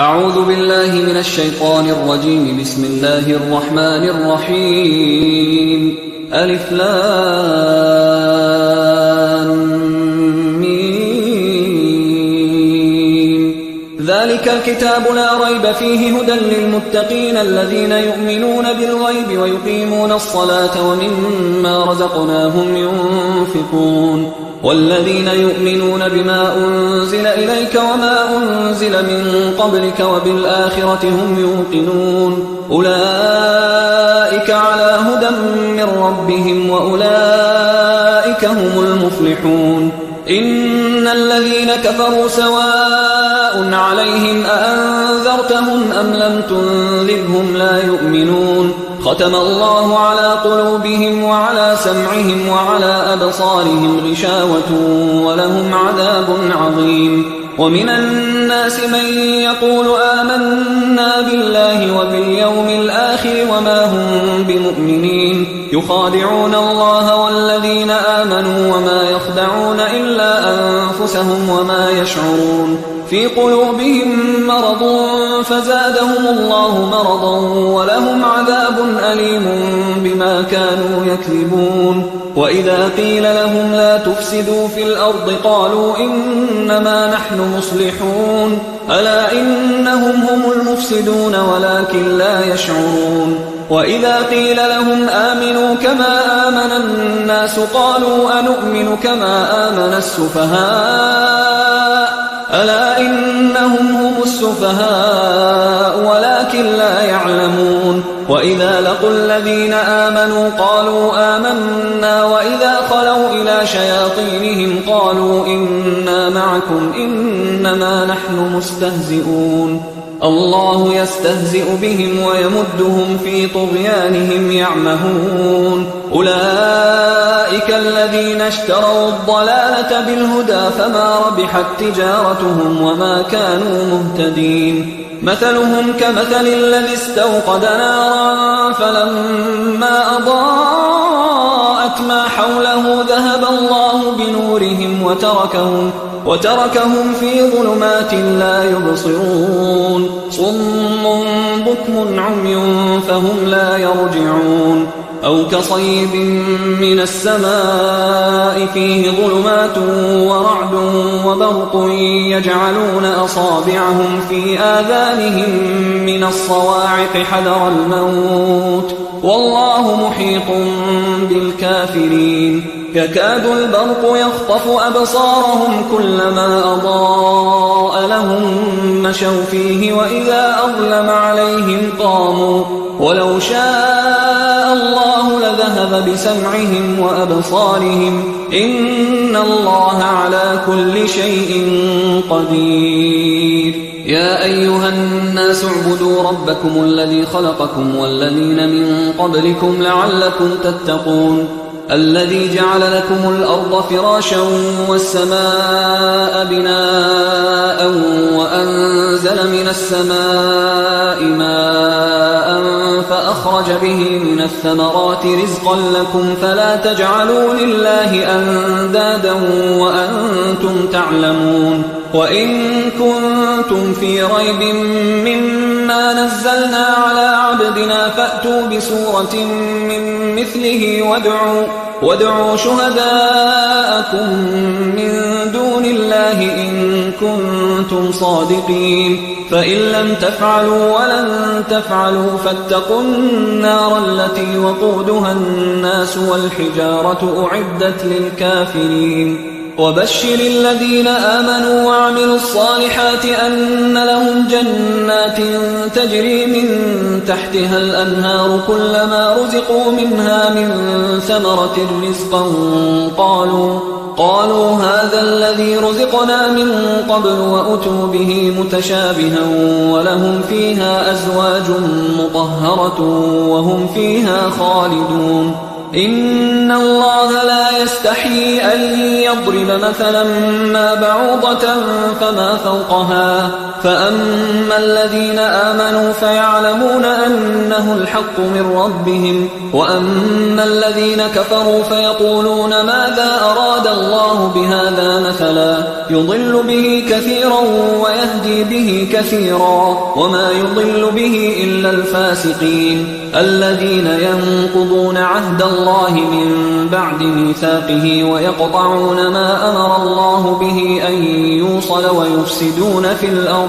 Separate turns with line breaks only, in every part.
أعوذ بالله من الشيطان الرجيم. بسم الله الرحمن الرحيم. ألف لام ميم. ذلك الكتاب لا ريب فيه هدى للمتقين الذين يؤمنون بالغيب ويقيمون الصلاة ومما رزقناهم ينفقون والذين يؤمنون بما أنزل إليك وما أنزل من قبلك وبالآخرة هم يوقنون أولئك على هدى من ربهم وأولئك هم المفلحون. إن الذين كفروا سواء عليهم أأنذرتهم أم لم تنذرهم لا يؤمنون. ختم الله على قلوبهم وعلى سمعهم وعلى أبصارهم غشاوة ولهم عذاب عظيم. ومن الناس من يقول آمنا بالله وباليوم الآخر وما هم بمؤمنين يخادعون الله والذين آمنوا وما يخدعون إلا أنفسهم وما يشعرون. في قلوبهم مرض فزادهم الله مرضا ولهم عذاب أليم بما كانوا يكذبون. وإذا قيل لهم لا تفسدوا في الأرض قالوا إنما نحن مصلحون ألا إنهم هم المفسدون ولكن لا يشعرون. وإذا قيل لهم آمنوا كما آمن الناس قالوا أنؤمن كما آمن السفهاء ألا إنهم هم السفهاء ولكن لا يعلمون. وإذا لقوا الذين آمنوا قالوا آمنا وإذا خلوا إلى شياطينهم قالوا إنا معكم إنما نحن مستهزئون. الله يستهزئ بهم ويمدهم في طغيانهم يعمهون. أولئك الذين اشتروا الضلالة بالهدى فما ربحت تجارتهم وما كانوا مهتدين. مثلهم كمثل الذي استوقد نارا فلما أضاءت ما حوله ذهب الله بنورهم وتركهم في ظلمات لا يبصرون. صم بكم عمي فهم لا يرجعون. أو كصيب من السماء فيه ظلمات ورعد وبرق يجعلون أصابعهم في آذانهم من الصواعق حذر الموت والله محيط بالكافرين. يكاد البرق يخطف أبصارهم كلما أضاء لهم مشوا فيه وإذا أظلم عليهم قاموا ولو شاء الله لذهب بسمعهم وأبصارهم إن الله على كل شيء قدير. يا أيها الناس اعبدوا ربكم الذي خلقكم والذين من قبلكم لعلكم تتقون الذي جعل لكم الأرض فراشا والسماء بناء وأنزل من السماء ماء فأخرج به من الثمرات رزقا لكم فلا تجعلوا لله أندادا وأنتم تعلمون. وإن كنتم في ريب مما نزلنا على عبدنا فأتوا بسورة من مثله وادعوا شهداءكم من دون الله إن كنتم صادقين. فإن لم تفعلوا ولن تفعلوا فاتقوا النار التي وقودها الناس والحجارة أعدت للكافرين. وبشر الذين آمنوا وعملوا الصالحات أن لهم جنات تجري من تحتها الأنهار كلما رزقوا منها من ثمرة رزقا قالوا هذا الذي رزقنا من قبل وأتوا به متشابها ولهم فيها أزواج مطهرة وهم فيها خالدون. إن الله لا يستحيي أن يضرب مثلا ما بعوضة فما فوقها فأما الذين آمنوا فيعلمون أنه الحق من ربهم وأما الذين كفروا فيقولون ماذا أراد الله بهذا مثلا يضل به كثيرا ويهدي به كثيرا وما يضل به إلا الفاسقين الذين ينقضون عهد الله من بعد ميثاقه ويقطعون ما أمر الله به أن يوصل ويفسدون في الأرض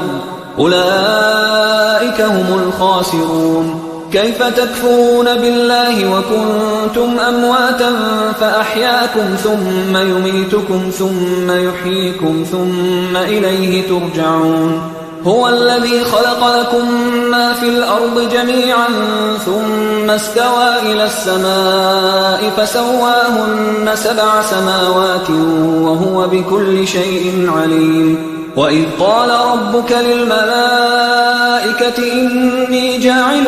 أولئك هم الخاسرون كيف تكفرون بالله وكنتم أمواتا فأحياكم ثم يميتكم ثم يحييكم ثم إليه ترجعون هو الذي خلق لكم ما في الأرض جميعا ثم استوى إلى السماء فسواهن 7 سماوات وهو بكل شيء عليم وإذ قال ربك للملائكة إني جاعل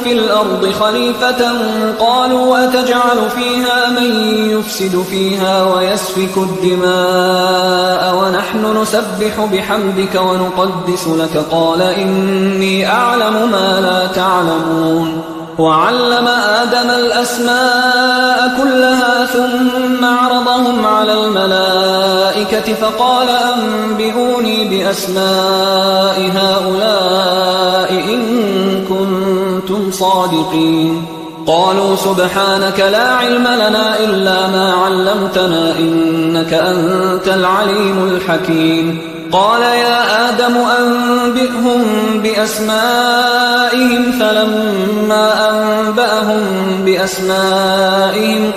في الأرض خليفة قالوا أتجعل فيها من يفسد فيها ويسفك الدماء ونحن نسبح بحمدك ونقدس لك قال إني أعلم ما لا تعلمون وعلم آدم الأسماء كلها ثم عرضهم على الملائكة فقال أنبئوني بأسماء هؤلاء إن كنتم صادقين قالوا سبحانك لا علم لنا إلا ما علمتنا إنك أنت العليم الحكيم قال يا آدم أنبئهم بأسمائهم فلما أنبأهم بأسمائهم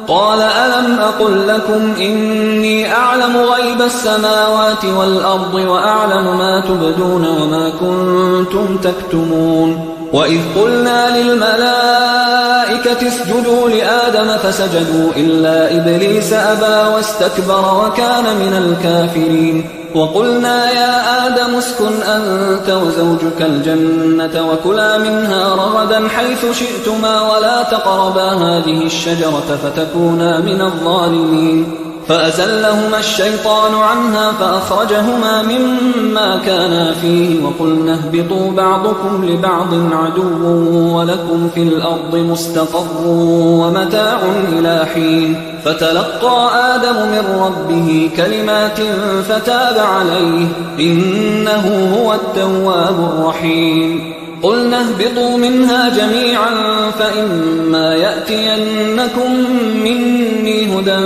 قال ألم أقل لكم إني أعلم غيب السماوات والأرض وأعلم ما تبدون وما كنتم تكتمون وإذ قلنا للملائكة اسجدوا لآدم فسجدوا إلا إبليس أبى واستكبر وكان من الكافرين وقلنا يا آدم اسكن أنت وزوجك الجنة وكلا منها رغدا حيث شئتما ولا تقربا هذه الشجرة فتكونا من الظالمين فأزلهما الشيطان عنها فأخرجهما مما كانا فيه وقلنا اهبطوا بعضكم لبعض عدو ولكم في الأرض مستقر ومتاع إلى حين فتلقى آدم من ربه كلمات فتاب عليه إنه هو التواب الرحيم قلنا اهبطوا منها جميعا فإما يأتينكم مني هدى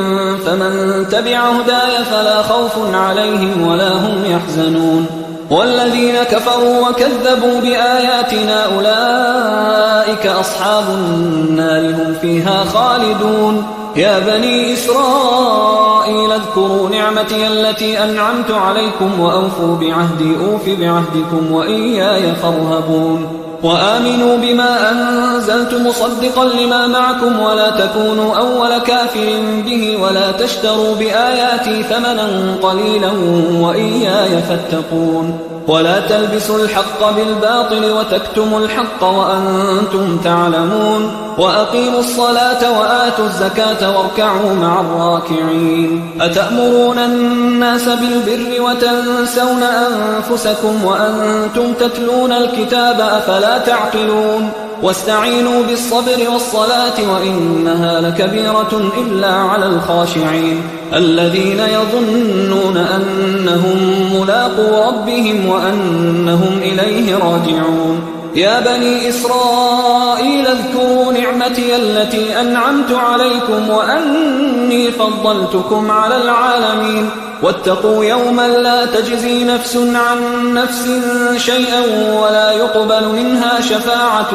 فمن تبع هداي فلا خوف عليهم ولا هم يحزنون والذين كفروا وكذبوا بآياتنا أولئك أصحاب النار هم فيها خالدون يا بني إسرائيل اذكروا نعمتي التي أنعمت عليكم وأوفوا بعهدي أوف بعهدكم وإياي فارهبون وآمنوا بما أنزلت مصدقا لما معكم ولا تكونوا أول كافر به ولا تشتروا بآياتي ثمنا قليلا وإياي فاتقون ولا تلبسوا الحق بالباطل وتكتموا الحق وأنتم تعلمون وأقيموا الصلاة وآتوا الزكاة واركعوا مع الراكعين أتأمرون الناس بالبر وتنسون أنفسكم وأنتم تتلون الكتاب أفلا تعقلون واستعينوا بالصبر والصلاة وإنها لكبيرة إلا على الخاشعين الذين يظنون أنهم ملاقو ربهم وأنهم إليه راجعون يا بني إسرائيل اذكروا نعمتي التي أنعمت عليكم وأني فضلتكم على العالمين واتقوا يوما لا تجزي نفس عن نفس شيئا ولا يقبل منها شفاعة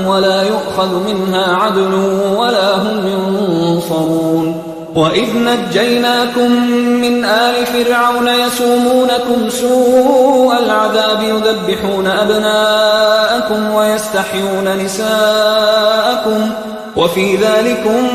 ولا يؤخذ منها عدل ولا هم ينصرون وإذ نجيناكم من آل فرعون يسومونكم سوء العذاب يذبحون أبناءكم ويستحيون نساءكم وفي ذلكم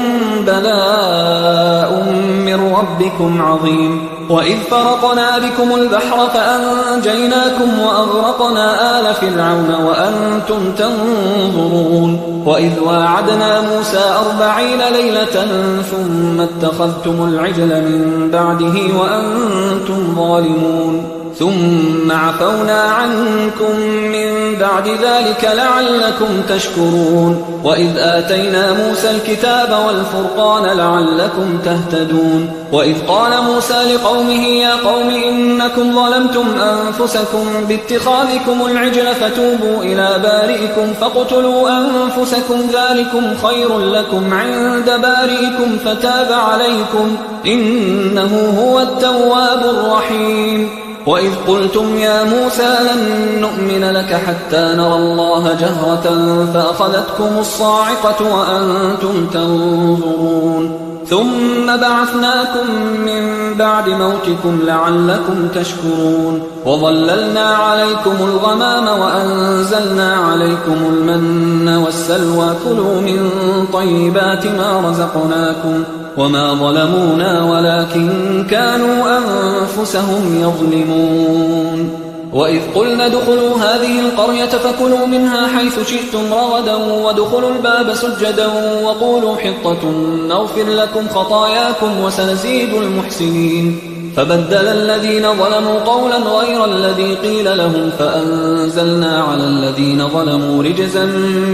بلاء من ربكم عظيم وإذ فرقنا بكم البحر فأنجيناكم وأغرقنا آل فرعون وأنتم تنظرون وإذ واعدنا موسى 40 ليلة ثم اتخذتم العجل من بعده وأنتم ظالمون ثم عفونا عنكم من بعد ذلك لعلكم تشكرون وإذ آتينا موسى الكتاب والفرقان لعلكم تهتدون وإذ قال موسى لقومه يا قوم إنكم ظلمتم أنفسكم باتخاذكم العجل فتوبوا إلى بارئكم فاقتلوا أنفسكم ذلكم خير لكم عند بارئكم فتاب عليكم إنه هو التواب الرحيم وإذ قلتم يا موسى لن نؤمن لك حتى نرى الله جهرة فأخذتكم الصاعقة وأنتم تنظرون ثم بعثناكم من بعد موتكم لعلكم تشكرون وظللنا عليكم الغمام وأنزلنا عليكم المن والسلوى كلوا من طيبات ما رزقناكم وما ظلمونا ولكن كانوا أنفسهم يظلمون وإذ قلنا ادخلوا هذه القرية فكلوا منها حيث شئتم رغدا وادخلوا الباب سجدا وقولوا حطة نغفر لكم خطاياكم وسنزيد المحسنين فبدل الذين ظلموا قولا غير الذي قيل لهم فأنزلنا على الذين ظلموا رجزا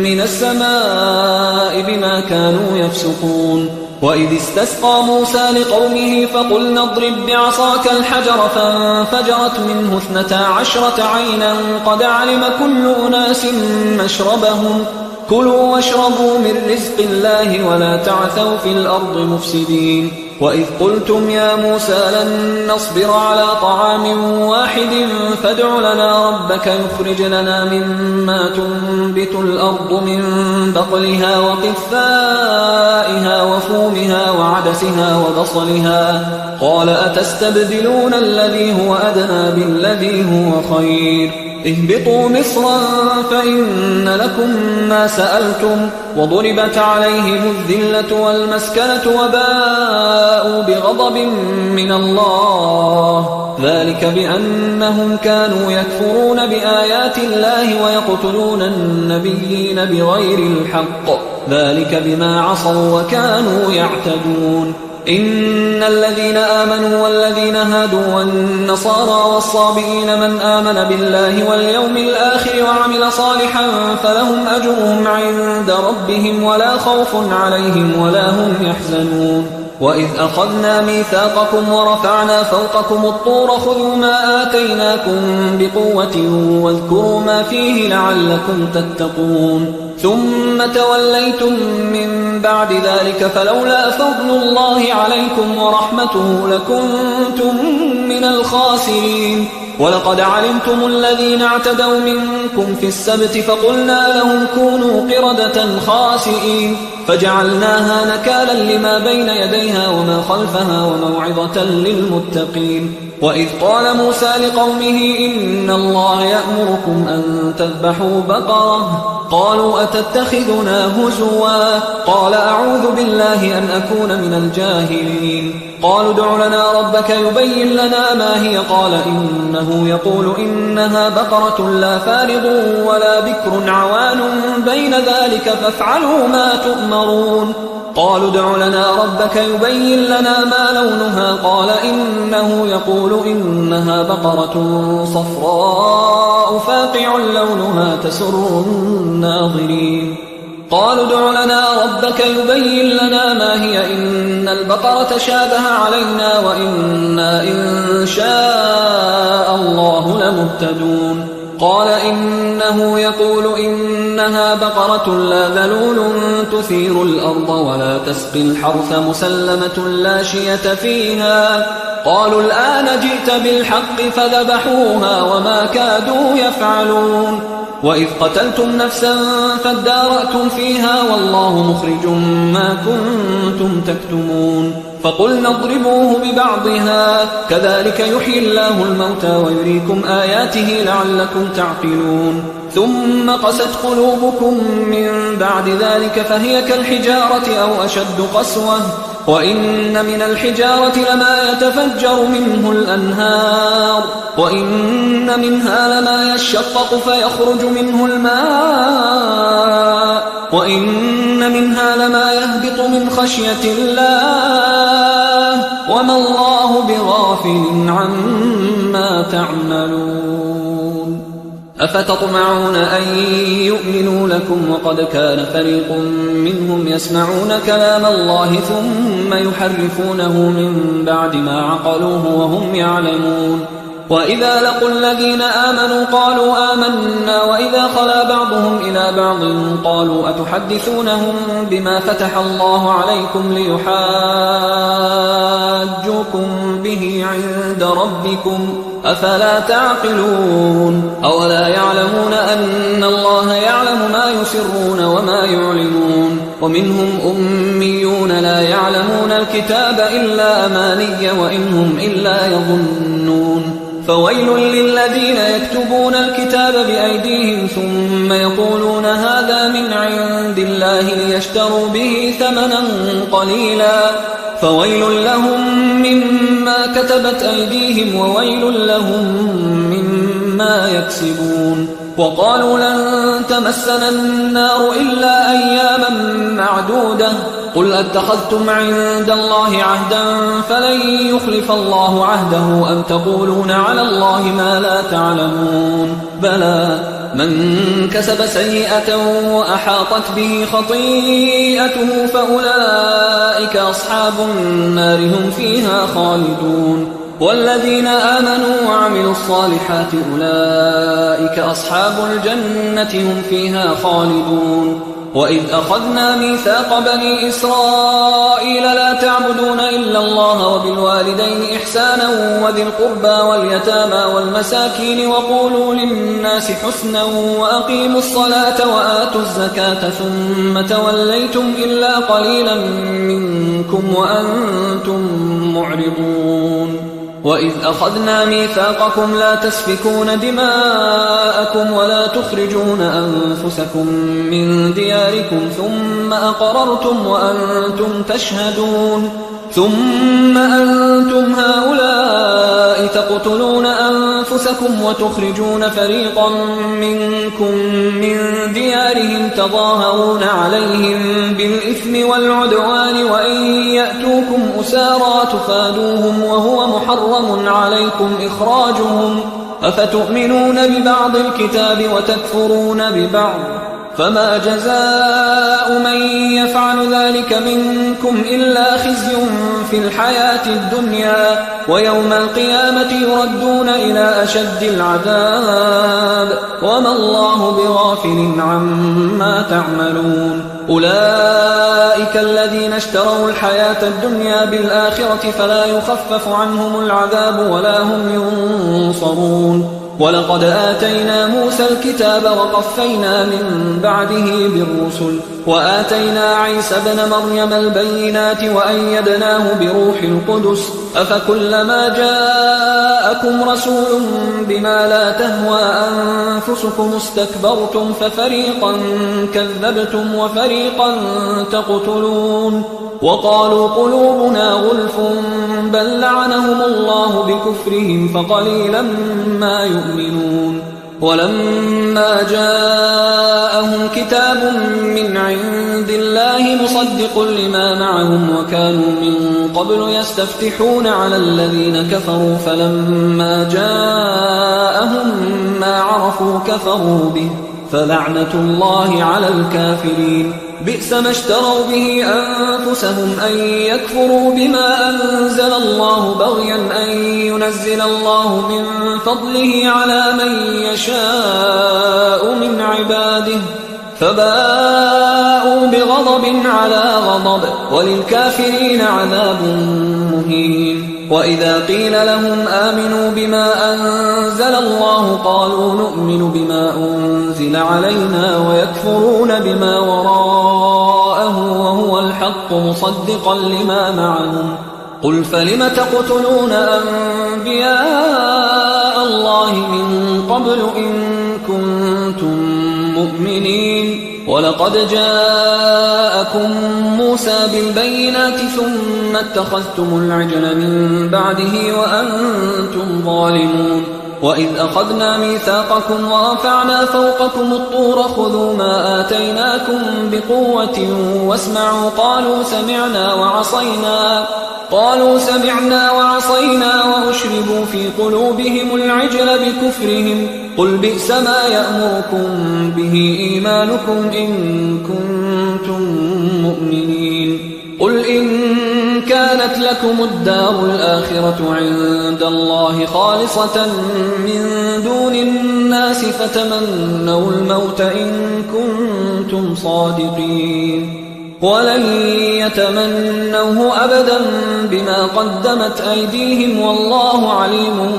من السماء بما كانوا يفسقون وإذ استسقى موسى لقومه فقلنا اضرب بعصاك الحجر فانفجرت منه 12 عينا قد علم كل أناس مشربهم كلوا واشربوا من رزق الله ولا تعثوا في الأرض مفسدين وإذ قلتم يا موسى لن نصبر على طعام واحد فادع لنا ربك يخرج لنا مما تنبت الأرض من بقلها وقثائها وفومها وعدسها وبصلها قال أتستبدلون الذي هو أدنى بالذي هو خير اهبطوا مصرا فإن لكم ما سألتم وضربت عليهم الذلة والمسكنة وباءوا بغضب من الله ذلك بأنهم كانوا يكفرون بآيات الله ويقتلون النبيين بغير الحق ذلك بما عصوا وكانوا يعتدون إن الذين آمنوا والذين هادوا والنصارى والصابئين من آمن بالله واليوم الآخر وعمل صالحا فلهم أجرهم عند ربهم ولا خوف عليهم ولا هم يحزنون وإذ أخذنا ميثاقكم ورفعنا فوقكم الطور خذوا ما آتيناكم بقوة واذكروا ما فيه لعلكم تتقون ثم توليتم من بعد ذلك فلولا فضل الله عليكم ورحمته لكنتم من الخاسرين ولقد علمتم الذين اعتدوا منكم في السبت فقلنا لهم كونوا قردة خاسئين فجعلناها نكالا لما بين يديها وما خلفها وموعظة للمتقين وإذ قال موسى لقومه إن الله يأمركم أن تذبحوا بقرة قالوا أتتخذنا هزوا قال أعوذ بالله أن أكون من الجاهلين قالوا ادع لنا ربك يبين لنا ما هي قال إنه يقول إنها بقرة لا فارض ولا بكر عوان بين ذلك فافعلوا ما تؤمرون قالوا ادع لنا ربك يبين لنا ما لونها قال إنه يقول إنها بقرة صفراء فاقع لونها تسر الناظرين قالوا ادع لنا ربك يبين لنا ما هي إن البقرة شابه علينا وإنا إن شاء الله لمهتدون قال إنه يقول إنها بقرة لا ذلول تثير الأرض ولا تسقي الحرث مسلمة لا شية فيها قالوا الآن جئت بالحق فذبحوها وما كادوا يفعلون وإذ قتلتم نفسا فادارأتم فيها والله مخرج ما كنتم تكتمون فقلنا اضربوه ببعضها كذلك يحيي الله الموتى ويريكم آياته لعلكم تعقلون ثم قست قلوبكم من بعد ذلك فهي كالحجارة أو أشد قسوة وإن من الحجارة لما يتفجر منه الأنهار وإن منها لما يشقق فيخرج منه الماء وإن منها لما يهبط من خشية الله وما الله بغافل عما تعملون أفتطمعون أن يؤمنوا لكم وقد كان فريق منهم يسمعون كلام الله ثم يحرفونه من بعد ما عقلوه وهم يعلمون وإذا لقوا الذين آمنوا قالوا آمنا وإذا خلا بعضهم إلى بعض قالوا أتحدثونهم بما فتح الله عليكم ليحاجوكم به عند ربكم أفلا تعقلون أولا يعلمون أن الله يعلم ما يسرون وما يعلنون ومنهم أميون لا يعلمون الكتاب إلا أماني وإنهم إلا يظنون فويل للذين يكتبون الكتاب بأيديهم ثم يقولون هذا من عند الله ليشتروا به ثمنا قليلا فويل لهم مما كتبت أيديهم وويل لهم مما يكسبون وقالوا لن تمسنا النار إلا أياما معدودة قل أتخذتم عند الله عهدا فلن يخلف الله عهده أم تقولون على الله ما لا تعلمون بلى من كسب سيئة وأحاطت به خطيئته فأولئك أصحاب النار هم فيها خالدون والذين آمنوا وعملوا الصالحات أولئك أصحاب الجنة هم فيها خالدون وإذ أخذنا ميثاق بني إسرائيل لا تعبدون إلا الله وبالوالدين إحسانا وذي القربى واليتامى والمساكين وقولوا للناس حسنا وأقيموا الصلاة وآتوا الزكاة ثم توليتم إلا قليلا منكم وأنتم معرضون وإذ أخذنا ميثاقكم لا تسفكون دماءكم ولا تخرجون أنفسكم من دياركم ثم أقررتم وأنتم تشهدون ثم أنتم هؤلاء تقتلون أنفسكم وتخرجون فريقا منكم من ديارهم تظاهرون عليهم بالإثم والعدوان وإن يأتوكم أسارى تفادوهم وهو محرم عليكم إخراجهم أفتؤمنون ببعض الكتاب وتكفرون ببعض فما جزاء من يفعل ذلك منكم إلا خزي في الحياة الدنيا ويوم القيامة يردون إلى أشد العذاب وما الله بغافل عما تعملون أولئك الذين اشتروا الحياة الدنيا بالآخرة فلا يخفف عنهم العذاب ولا هم ينصرون ولقد آتينا موسى الكتاب وقفينا من بعده بالرسل وآتينا عيسى ابن مريم البينات وأيدناه بروح القدس أفكلما جاءكم رسول بما لا تهوى أنفسكم استكبرتم ففريقا كذبتم وفريقا تقتلون وقالوا قلوبنا غلف بل لعنهم الله بكفرهم فقليلا ما يؤمنون ولما جاءهم كتاب من عند الله مصدق لما معهم وكانوا من قبل يستفتحون على الذين كفروا فلما جاءهم ما عرفوا كفروا به فلعنة الله على الكافرين بئس ما اشتروا به أنفسهم أن يكفروا بما أنزل الله بغيا أن ينزل الله من فضله على من يشاء من عباده فباءوا بغضب على غضب وللكافرين عذاب مهين وإذا قيل لهم آمنوا بما أنزل الله قالوا نؤمن بما أنزل علينا ويكفرون بما وراءه وهو الحق مصدقا لما معهم قل فلم تقتلون أنبياء الله من قبل إن كنتم مؤمنين ولقد جاءكم موسى بالبينات ثم اتخذتم العجل من بعده وأنتم ظالمون وإذ أخذنا ميثاقكم ورفعنا فوقكم الطور خذوا ما آتيناكم بقوة واسمعوا قالوا سمعنا وعصينا وأشربوا في قلوبهم العجل بكفرهم قل بئس ما يأمركم به إيمانكم إن كنتم مؤمنين قل إن كانت لكم الدار الآخرة عند الله خالصة من دون الناس فتمنوا الموت إن كنتم صادقين ولن يتمنوه أبدا بما قدمت أيديهم والله عليم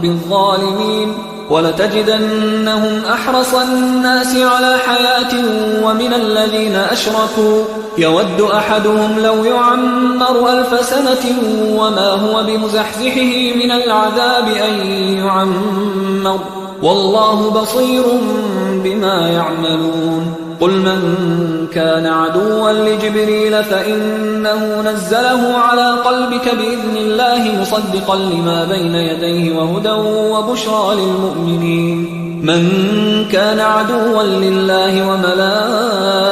بالظالمين ولتجدنهم أحرص الناس على حياة ومن الذين أشركوا يود أحدهم لو يعمر 1000 سنة وما هو بمزحزحه من العذاب أن يعمر والله بصير بما يعملون قل من كان عدوا لجبريل فإنه نزله على قلبك بإذن الله مصدقا لما بين يديه وهدى وبشرى للمؤمنين من كان عدوا لله وملائكته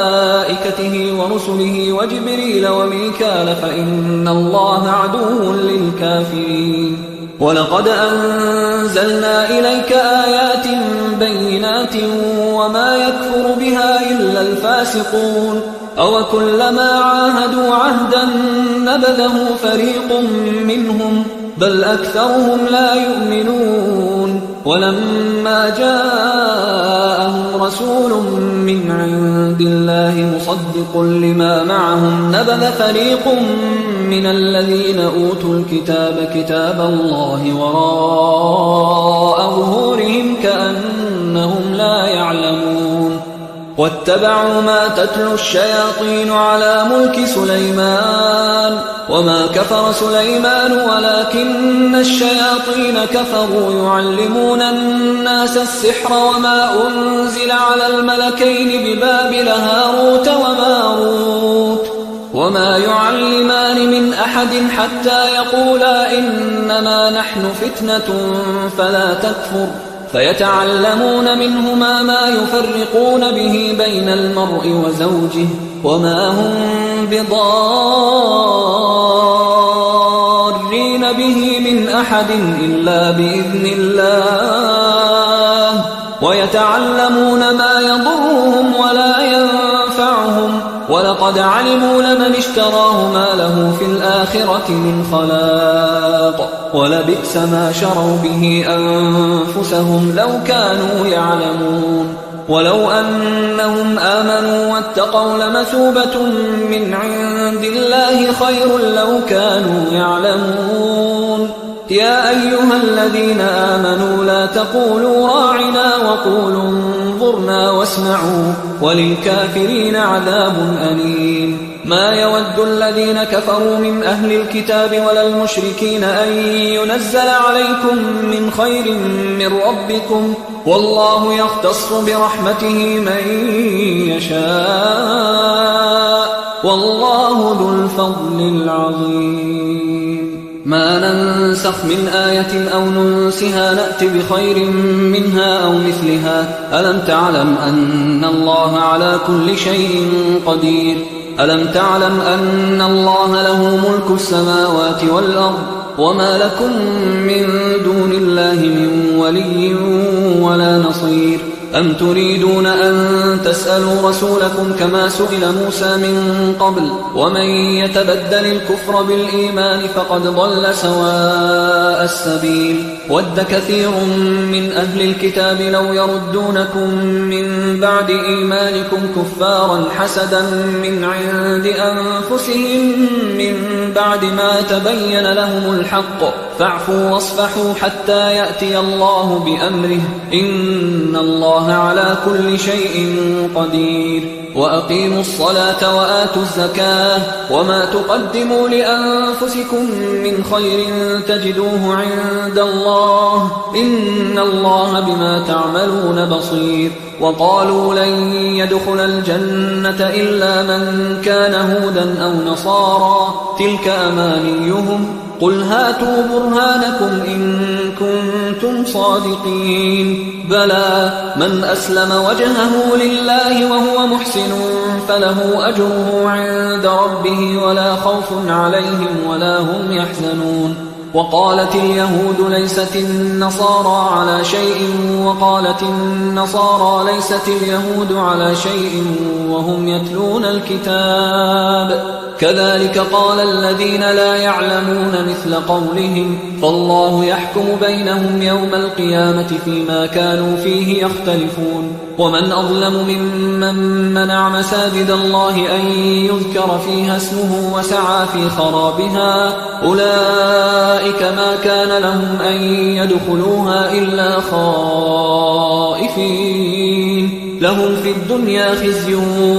ورسله وجبريل وميكال فإن الله عدو للكافرين ولقد أنزلنا إليك آيات بينات وما يكفر بها إلا الفاسقون أوكلما عاهدوا عهدا نبذه فريق منهم بل أكثرهم لا يؤمنون ولما جاءهم رسول من عند الله مصدق لما معهم نبذ فريق من الذين أوتوا الكتاب كتاب الله وراء ظهورهم كأنهم لا يعلمون واتبعوا ما تتلو الشياطين على ملك سليمان وما كفر سليمان ولكن الشياطين كفروا يعلمون الناس السحر وما أنزل على الملكين ببابل هاروت وماروت وما يعلمان من أحد حتى يقولا إنما نحن فتنة فلا تكفر فيتعلمون منهما ما يفرقون به بين المرء وزوجه وما هم بضارين به من أحد إلا بإذن الله ويتعلمون ما يضرهم ولا ينفعهم ولقد علموا لمن اشتراه ما له في الآخرة من خلاق ولبئس ما شروا به أنفسهم لو كانوا يعلمون ولو أنهم آمنوا واتقوا لمثوبة من عند الله خير لو كانوا يعلمون يا أيها الذين آمنوا لا تقولوا راعنا وقولوا انظرنا واسمعوا وللكافرين عذاب أليم ما يود الذين كفروا من أهل الكتاب ولا المشركين أن ينزل عليكم من خير من ربكم والله يختص برحمته من يشاء والله ذو الفضل العظيم ما ننسخ من آية أو ننسها نأت بخير منها أو مثلها ألم تعلم أن الله على كل شيء قدير ألم تعلم أن الله له ملك السماوات والأرض وما لكم من دون الله من ولي ولا نصير أم تريدون أن تسألوا رسولكم كما سئل موسى من قبل ومن يتبدل الكفر بالإيمان فقد ضل سواء السبيل ود كثير من أهل الكتاب لو يردونكم من بعد إيمانكم كفارا حسدا من عند أنفسهم من بعد ما تبين لهم الحق فاعفوا واصفحوا حتى يأتي الله بأمره إن الله على كل شيء قدير وأقيموا الصلاة وآتوا الزكاة وما تقدموا لأنفسكم من خير تجدوه عند الله الله إن الله بما تعملون بصير وقالوا لن يدخل الجنة إلا من كان هودا أو نصارى تلك أمانيهم قل هاتوا برهانكم إن كنتم صادقين بلى من أسلم وجهه لله وهو محسن فله أجره عند ربه ولا خوف عليهم ولا هم يحزنون وقالت اليهود ليست النصارى على شيء وقالت النصارى ليست اليهود على شيء وهم يتلون الكتاب كذلك قال الذين لا يعلمون مثل قولهم فالله يحكم بينهم يوم القيامة فيما كانوا فيه يختلفون ومن أظلم ممن منع مساجد الله أن يذكر فيها اسمه وسعى في خرابها أولئك ما كان لهم أن يدخلوها إلا خائفين لهم في الدنيا خزي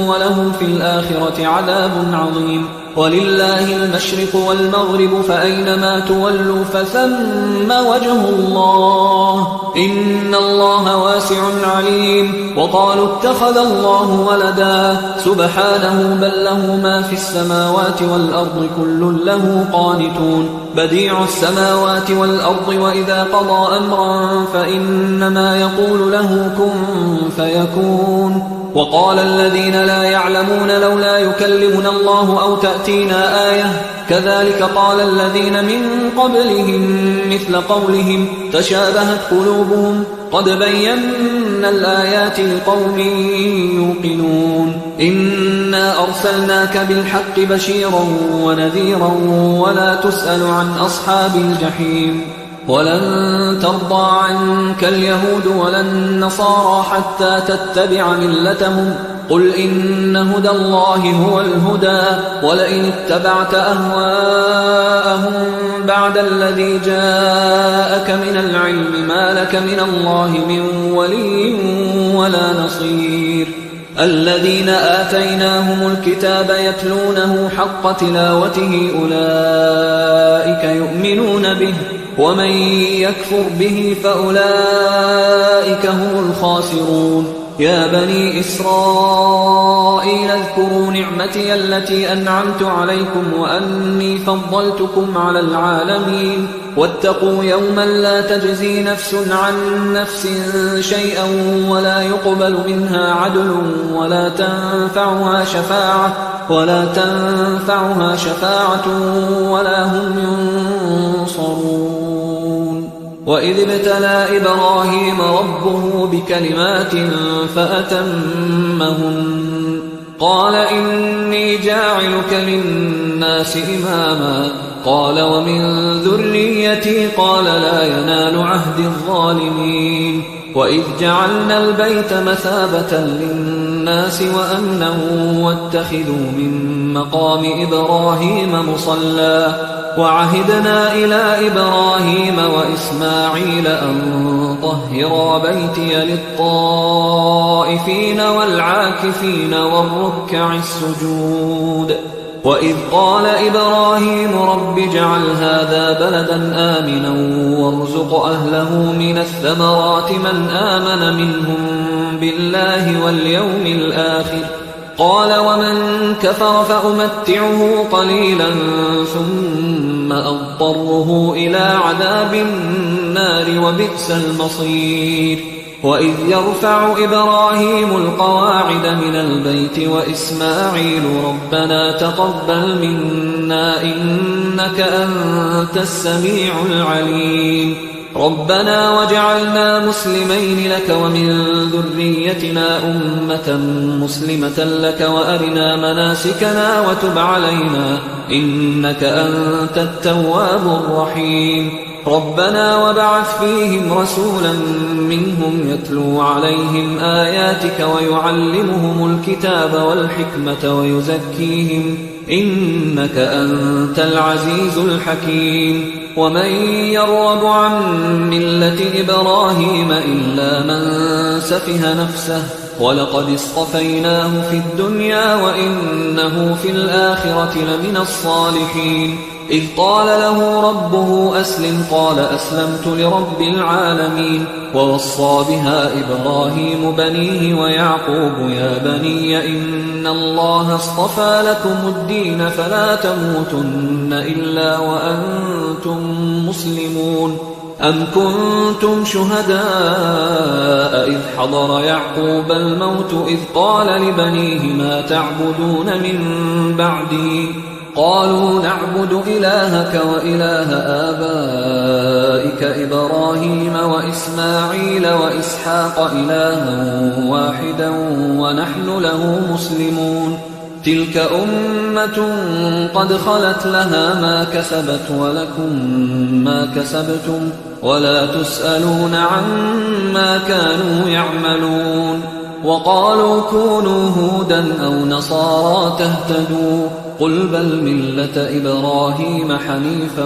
ولهم في الآخرة عذاب عظيم ولله المشرق والمغرب فأينما تولوا فثم وجه الله إن الله واسع عليم وقالوا اتخذ الله ولدا سبحانه بل له ما في السماوات والأرض كل له قانتون بديع السماوات والأرض وإذا قضى أمرا فإنما يقول له كن فيكون وقال الذين لا يعلمون لولا يكلمنا الله أو تأتينا آية كذلك قال الذين من قبلهم مثل قولهم تشابهت قلوبهم قد بينا الآيات لقوم يوقنون إنا أرسلناك بالحق بشيرا ونذيرا ولا تسأل عن أصحاب الجحيم ولن ترضى عنك اليهود ولا النصارى حتى تتبع ملتهم قل إن هدى الله هو الهدى ولئن اتبعت أهواءهم بعد الذي جاءك من العلم ما لك من الله من ولي ولا نصير الذين آتيناهم الكتاب يتلونه حق تلاوته أولئك يؤمنون به ومن يكفر به فأولئك هم الخاسرون يا بني إسرائيل اذكروا نعمتي التي أنعمت عليكم وأني فضلتكم على العالمين واتقوا يوما لا تجزي نفس عن نفس شيئا ولا يقبل منها عدل ولا تنفعها شفاعة ولا هم ينصرون وإذ ابتلى إبراهيم ربه بكلمات فأتمهن قال إني جاعلك للناس إماما قال ومن ذريتي قال لا ينال عهد الظالمين وإذ جعلنا البيت مثابة للناس وأمنا واتخذوا من مقام إبراهيم مصلى وعهدنا إلى إبراهيم وإسماعيل أن طهرا بيتي للطائفين والعاكفين والركع السجود وإذ قال إبراهيم رب اجعل هذا بلدا آمنا وارزق أهله من الثمرات من آمن منهم بالله واليوم الآخر قال ومن كفر فأمتعه قليلا ثم أضطره إلى عذاب النار وبئس المصير وإذ يرفع إبراهيم القواعد من البيت وإسماعيل ربنا تقبل منا إنك أنت السميع العليم ربنا واجعلنا مسلمين لك ومن ذريتنا أمة مسلمة لك وأرنا مناسكنا وتب علينا إنك أنت التواب الرحيم ربنا وابعث فيهم رسولا منهم يتلو عليهم آياتك ويعلمهم الكتاب والحكمة ويزكيهم إنك أنت العزيز الحكيم ومن يرغب عن ملة إبراهيم إلا من سفه نفسه ولقد اصطفيناه في الدنيا وإنه في الآخرة لمن الصالحين إذ قال له ربه أسلم قال أسلمت لرب العالمين ووصى بها إبراهيم بنيه ويعقوب يا بني إن الله اصطفى لكم الدين فلا تموتن إلا وأنتم مسلمون أم كنتم شهداء إذ حضر يعقوب الموت إذ قال لبنيه ما تعبدون من بعدي قالوا نعبد إلهك وإله آبائك إبراهيم وإسماعيل وإسحاق إلها واحدا ونحن له مسلمون تلك أمة قد خلت لها ما كسبت ولكم ما كسبتم ولا تسألون عما كانوا يعملون وقالوا كونوا هودا أو نصارى تهتدوا قل بل ملة إبراهيم حنيفا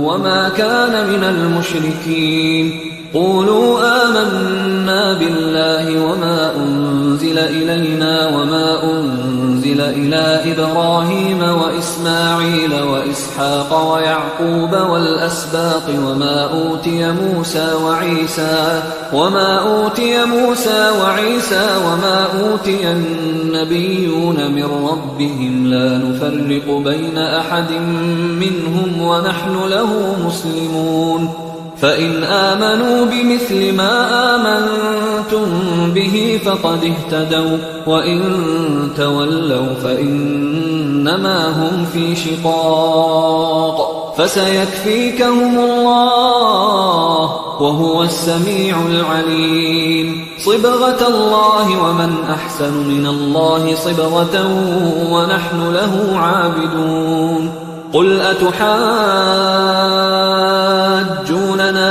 وما كان من المشركين قولوا آمنا بالله وما أنزل إلينا وما أنزل إلى إبراهيم وإسماعيل وإسحاق ويعقوب والأسباط وما أوتي موسى وعيسى وما أوتي النبيون من ربهم لا نفرق بين أحد منهم ونحن له مسلمون فإن آمنوا بمثل ما آمنتم به فقد اهتدوا وإن تولوا فإنما هم في شقاق فسيكفيكهم الله وهو السميع العليم صبغة الله ومن أحسن من الله صبغة ونحن له عابدون قل أتحاجوننا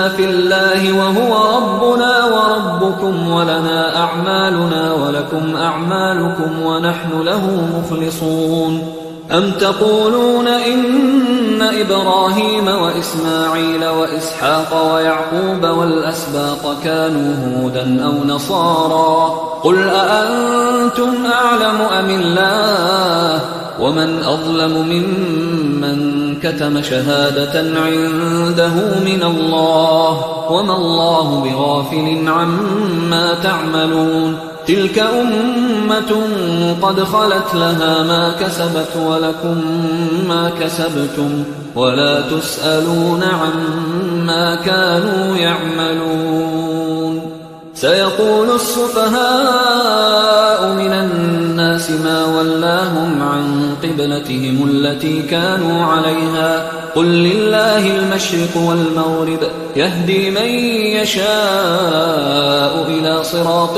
في الله وهو ربنا وربكم ولنا أعمالنا ولكم أعمالكم ونحن له مخلصون أم تقولون إن إبراهيم وإسماعيل وإسحاق ويعقوب والأسباط كانوا هودا أو نصارى قل أأنتم أعلم أم الله ومن أظلم ممن كتم شهادة عنده من الله وما الله بغافل عما تعملون تلك أمة قد خلت لها ما كسبت ولكم ما كسبتم ولا تسألون عما كانوا يعملون سيقول السفهاء من الناس ما ولاهم عن قبلتهم التي كانوا عليها قل لله المشرق والمغرب يهدي من يشاء إلى صراط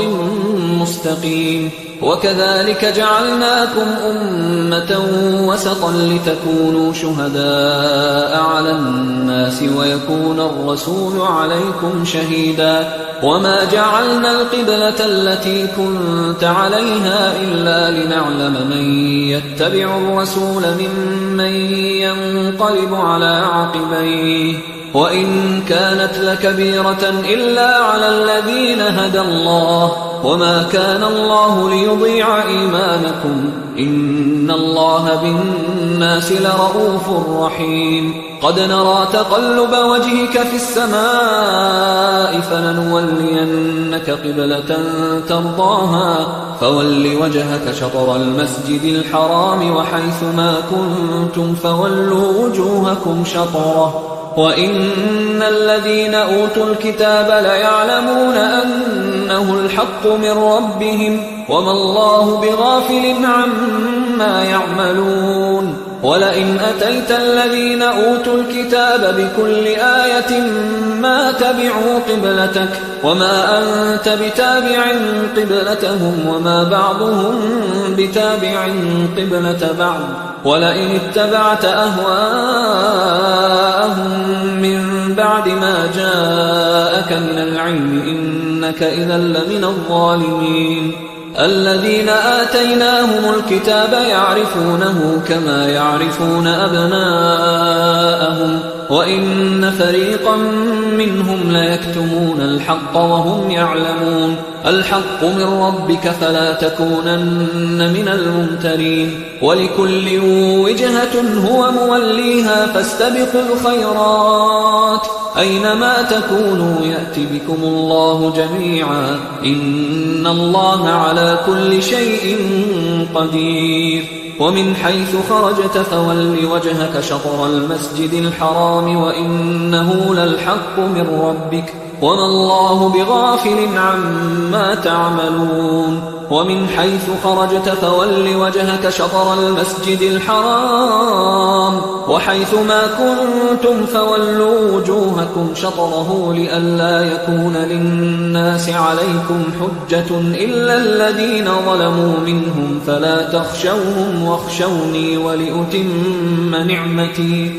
مستقيم وكذلك جعلناكم أمة وسطا لتكونوا شهداء على الناس ويكون الرسول عليكم شهيدا وما جعلنا القبلة التي كنت عليها إلا لنعلم من يتبع الرسول ممن ينقلب على عقبيه وإن كانت لكبيرة إلا على الذين هدى الله وما كان الله ليضيع إيمانكم إن الله بالناس لرؤوف رحيم قد نرى تقلب وجهك في السماء فلنولينك قبلة ترضاها فول وجهك شطر المسجد الحرام وحيث ما كنتم فولوا وجوهكم شطره وإن الذين أوتوا الكتاب ليعلمون أنه الحق من ربهم وما الله بغافل عما يعملون ولئن أتيت الذين أوتوا الكتاب بكل آية ما تبعوا قبلتك وما أنت بتابع قبلتهم وما بعضهم بتابع قبلة بعض ولئن اتبعت أهواءهم من بعد ما جاءك من العلم إنك إذا لمن الظالمين الذين آتيناهم الكتاب يعرفونه كما يعرفون أبناءهم وإن فريقا منهم ليكتمون الحق وهم يعلمون الحق من ربك فلا تكونن من الممترين ولكل وجهة هو موليها فاستبقوا الخيرات أينما تكونوا يأت بكم الله جميعا إن الله على كل شيء قدير ومن حيث خرجت فول وجهك شطر المسجد الحرام وإنه للحق من ربك وما الله بغافل عما تعملون ومن حيث خرجت فول وجهك شطر المسجد الحرام وحيث ما كنتم فولوا وجوهكم شطره لئلا يكون للناس عليكم حجة إلا الذين ظلموا منهم فلا تخشوهم واخشوني ولأتم نعمتي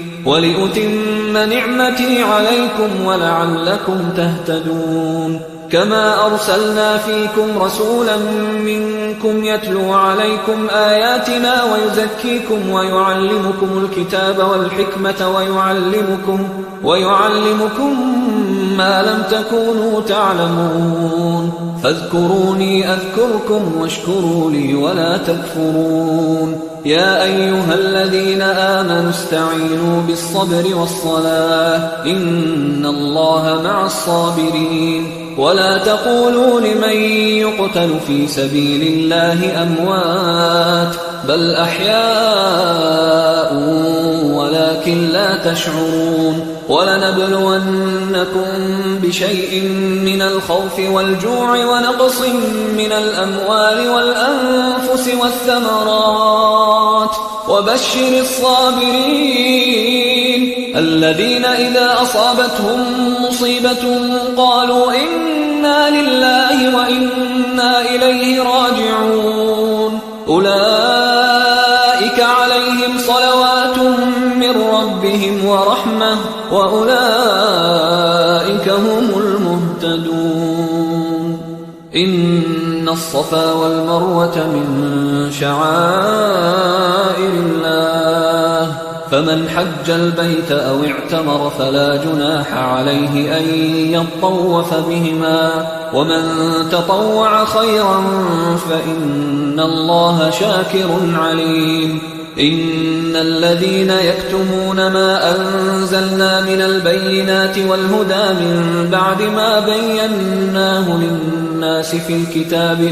عليكم ولعلكم تهتدون كما أرسلنا فيكم رسولا منكم يتلو عليكم آياتنا ويزكيكم ويعلمكم الكتاب والحكمة ويعلمكم ما لم تكونوا تعلمون فاذكروني أذكركم واشكروا لي ولا تكفرون يا أيها الذين آمنوا استعينوا بالصبر والصلاة إن الله مع الصابرين ولا تقولوا لمن يقتل في سبيل الله أموات بل أحياء ولكن لا تشعرون ولنبلونكم بشيء من الخوف والجوع ونقص من الأموال والأنفس والثمرات وبشر الصابرين الذين إذا أصابتهم مصيبة قالوا إنا لله وإنا إليه راجعون أولئك عليهم صلوات من ربهم ورحمة وأولئك هم المهتدون إن الصفا والمروة من شعائر الله فمن حج البيت أو اعتمر فلا جناح عليه أن يطوف بهما ومن تطوع خيرا فإن الله شاكر عليم إن الذين يكتمون ما أنزلنا من البينات والهدى من بعد ما بيناه للناس في الكتاب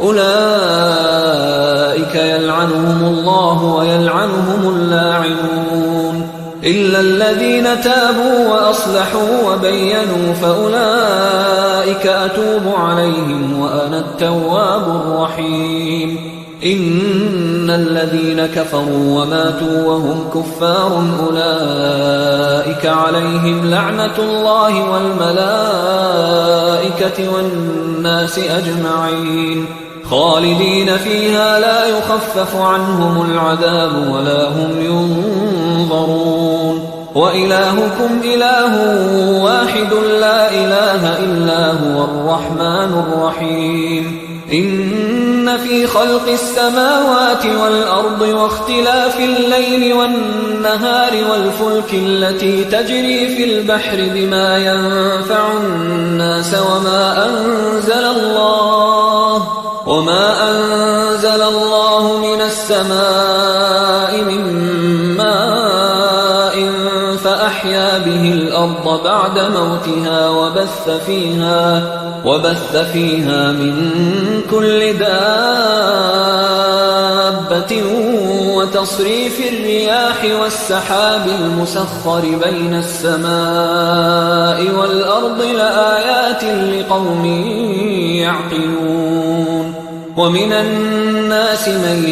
أولئك يلعنهم الله ويلعنهم اللاعنون إلا الذين تابوا وأصلحوا وبينوا فأولئك أتوب عليهم وأنا التواب الرحيم إن الذين كفروا وماتوا وهم كفار أولئك عليهم لعنة الله والملائكة والناس أجمعين خالدين فيها لا يخفف عنهم العذاب ولا هم ينظرون وإلهكم إله واحد لا إله إلا هو الرحمن الرحيم إن في خلق السماوات والأرض واختلاف الليل والنهار والفلك التي تجري في البحر بما ينفع الناس وما أنزل الله من السماء من ماء فأحيا به الأرض بعد موتها وبث فيها من كل دابة وتصريف الرياح والسحاب المسخر بين السماء والأرض لآيات لقوم يعقلون ومن الناس من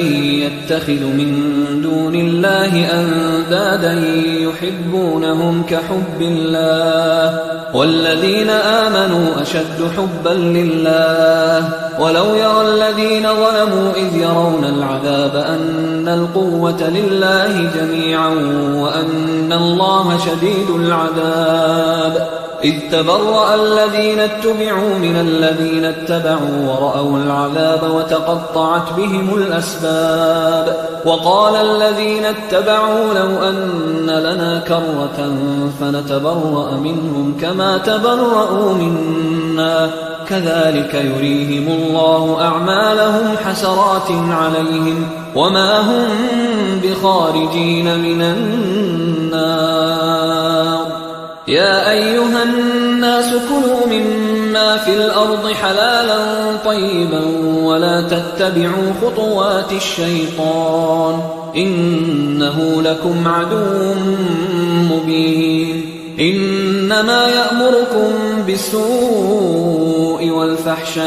يتخذ من دون الله أندادا يحبونهم كحب الله والذين آمنوا أشد حبا لله ولو يرى الذين ظلموا إذ يرون العذاب أن القوة لله جميعا وأن الله شديد العذاب إذ تبرأ الذين اتبعوا من الذين اتبعوا ورأوا العذاب وتقطعت بهم الأسباب وقال الذين اتبعوا لو أن لنا كرة فنتبرأ منهم كما تبرأوا منا كذلك يريهم الله أعمالهم حسرات عليهم وما هم بخارجين من النار يا أيها الناس كلوا مما في الأرض حلالا طيبا ولا تتبعوا خطوات الشيطان إنه لكم عدو مبين إنما يأمركم بالسوء والفحشاء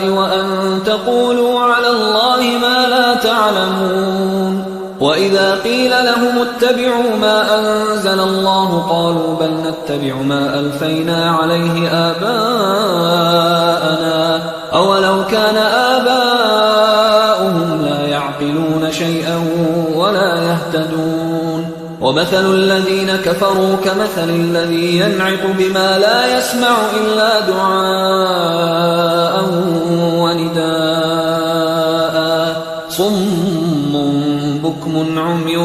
وأن تقولوا على الله ما لا تعلمون وإذا قيل لهم اتبعوا ما أنزل الله قالوا بل نتبع ما ألفينا عليه آباءنا أولو كان آباؤهم لا يعقلون شيئا ولا يهتدون ومثل الذين كفروا كمثل الذي ينعق بما لا يسمع إلا دعاء ونداء صم بكم عمي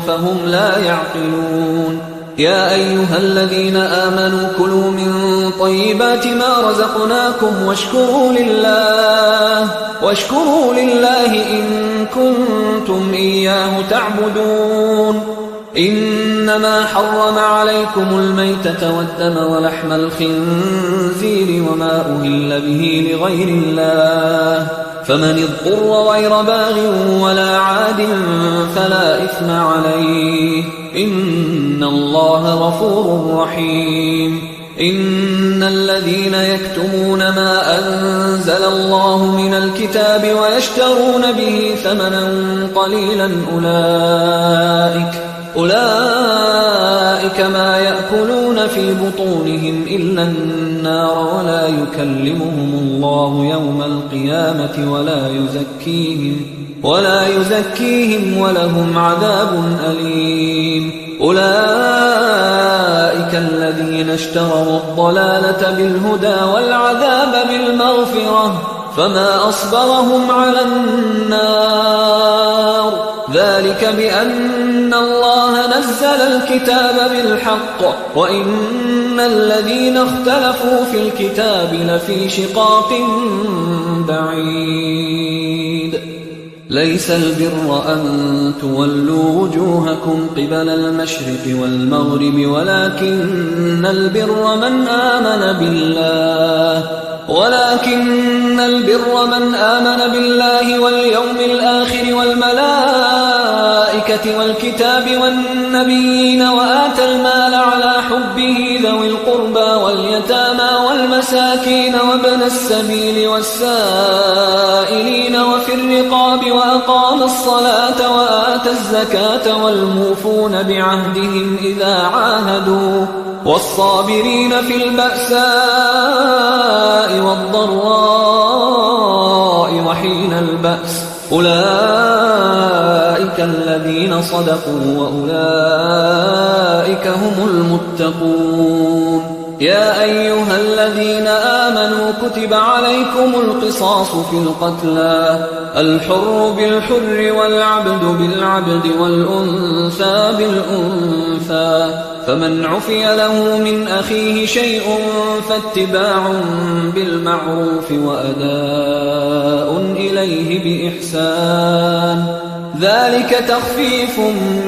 فهم لا يعقلون يا أيها الذين آمنوا كلوا من طيبات ما رزقناكم واشكروا لله إن كنتم إياه تعبدون إنما حرم عليكم الميتة والدم ولحم الخنزير وما أهل به لغير الله فمن اضطر غير باغ ولا عاد فلا إثم عليه إن الله غفور رحيم إن الذين يكتمون ما أنزل الله من الكتاب ويشترون به ثمنا قليلا أولئك ما يأكلون في بطونهم إلا النار ولا يكلمهم الله يوم القيامة ولا يزكيهم ولهم عذاب أليم أولئك الذين اشتروا الضلالة بالهدى والعذاب بالمغفرة فما أصبرهم على النار ذلك بأن الله نزل الكتاب بالحق وإن الذين اختلفوا في الكتاب لفي شقاق بعيد ليس البر أن تولوا وجوهكم قبل المشرق والمغرب ولكن البر من آمن بالله واليوم الآخر والملائكة والكتاب والنبيين وآتى المال على حبه ذوي القربى واليتامى والمساكين وابن السبيل والسائلين وفي الرقاب وأقام الصلاة وآتى الزكاة والموفون بعهدهم إذا عاهدوا والصابرين في البأساء والضراء وحين البأس أولئك الذين صدقوا وأولئك هم المتقون يا أيها الذين آمنوا كتب عليكم القصاص في القتلى الحر بالحر والعبد بالعبد والأنثى بالأنثى فمن عفي له من أخيه شيء فاتباع بالمعروف وأداء إليه بإحسان ذلك تخفيف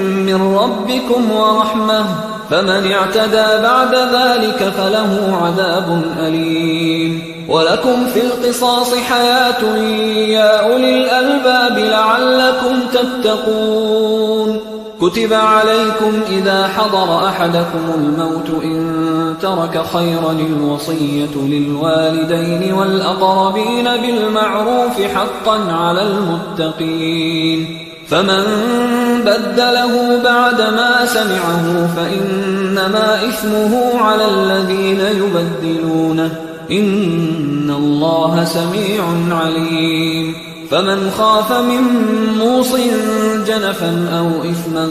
من ربكم ورحمة فمن اعتدى بعد ذلك فله عذاب أليم ولكم في القصاص حياة يا أولي الألباب لعلكم تتقون كتب عليكم إذا حضر أحدكم الموت إن ترك خيرا الوصية للوالدين والأقربين بالمعروف حقا على المتقين فمن بدله بعدما سمعه فإنما إثمه على الذين يبدلونه إن الله سميع عليم فمن خاف من موص جنفا أو إثما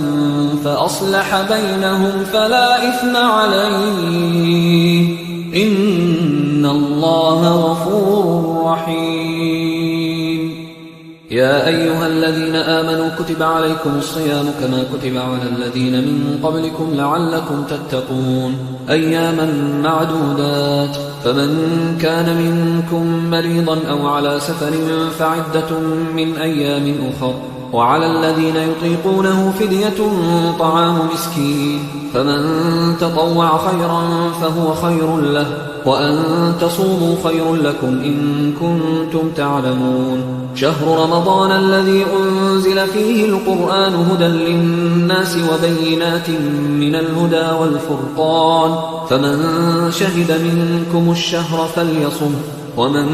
فأصلح بينهم فلا إثم عليه إن الله غفور رحيم. يا أيها الذين آمنوا كتب عليكم الصيام كما كتب على الذين من قبلكم لعلكم تتقون أياما معدودات فمن كان منكم مريضا أو على سفر فعدة من أيام أخر وعلى الذين يطيقونه فدية طعام مسكين فمن تطوع خيرا فهو خير له وأن تصوموا خير لكم إن كنتم تعلمون. شهر رمضان الذي أنزل فيه القرآن هدى للناس وبينات من الهدى والفرقان فمن شهد منكم الشهر فليصم ومن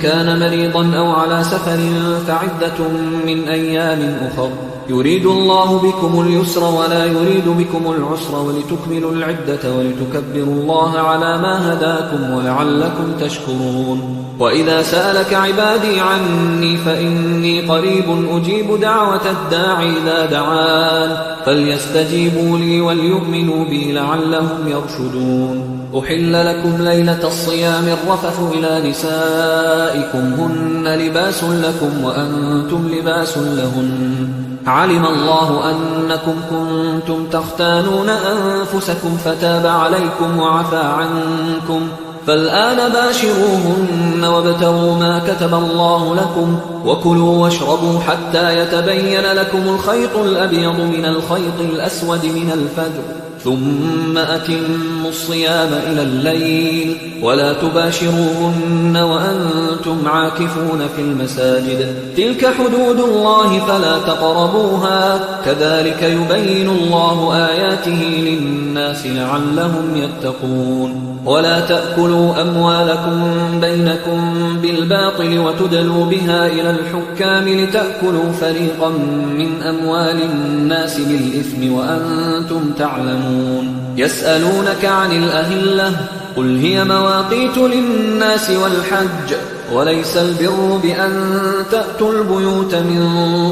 كان مريضا أو على سفر فعدة من أيام أخر يريد الله بكم اليسر ولا يريد بكم العسر ولتكملوا العدة ولتكبروا الله على ما هداكم ولعلكم تشكرون. وإذا سألك عبادي عني فإني قريب أجيب دعوة الداعي إذا دعان فليستجيبوا لي وليؤمنوا بي لعلهم يرشدون. أحل لكم ليلة الصيام الرفث إلى نسائكم هن لباس لكم وأنتم لباس لهن علم الله أنكم كنتم تختانون أنفسكم فتاب عليكم وعفى عنكم فالآن باشروهن وابتغوا ما كتب الله لكم وكلوا واشربوا حتى يتبين لكم الخيط الأبيض من الخيط الأسود من الفجر ثم أتموا الصيام إلى الليل ولا تباشروهن وأنتم عاكفون في المساجد تلك حدود الله فلا تقربوها كذلك يبين الله آياته للناس لعلهم يتقون. ولا تأكلوا أموالكم بينكم بالباطل وتدلوا بها إلى الحكام لتأكلوا فريقا من أموال الناس بالإثم وأنتم تعلمون. يسألونك عن الأهلة قل هي مواقيت للناس والحج وليس البر بأن تأتوا البيوت من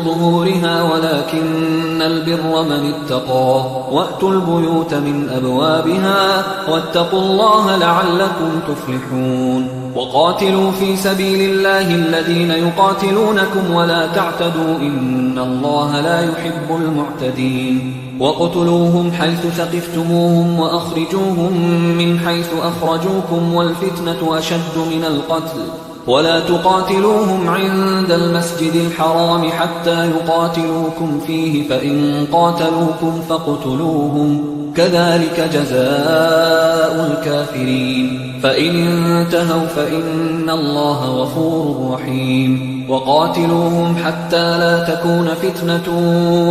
ظهورها ولكن البر من اتقى وأتوا البيوت من أبوابها واتقوا الله لعلكم تفلحون. وقاتلوا في سبيل الله الذين يقاتلونكم ولا تعتدوا إن الله لا يحب المعتدين. وقتلوهم حيث ثقفتموهم وأخرجوهم من حيث أخرجوكم والفتنة أشد من القتل ولا تقاتلوهم عند المسجد الحرام حتى يقاتلوكم فيه فإن قاتلوكم فاقتلوهم كذلك جزاء الكافرين فإن انتهوا فإن الله غفور رحيم. وقاتلوهم حتى لا تكون فتنة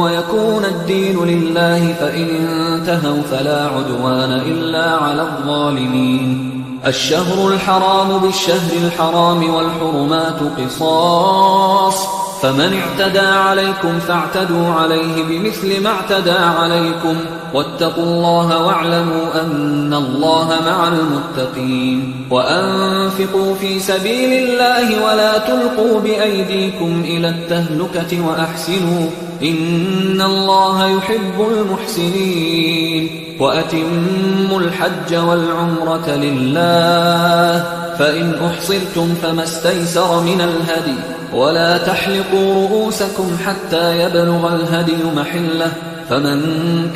ويكون الدين لله فإن انتهوا فلا عدوان إلا على الظالمين. الشهر الحرام بالشهر الحرام والحرمات قصاص فمن اعتدى عليكم فاعتدوا عليه بمثل ما اعتدى عليكم واتقوا الله واعلموا أن الله مع المتقين. وأنفقوا في سبيل الله ولا تلقوا بأيديكم إلى التهلكة وأحسنوا إن الله يحب المحسنين. وأتموا الحج والعمرة لله فإن أحصرتم فما استيسر من الهدي ولا تحلقوا رؤوسكم حتى يبلغ الهدي محله فمن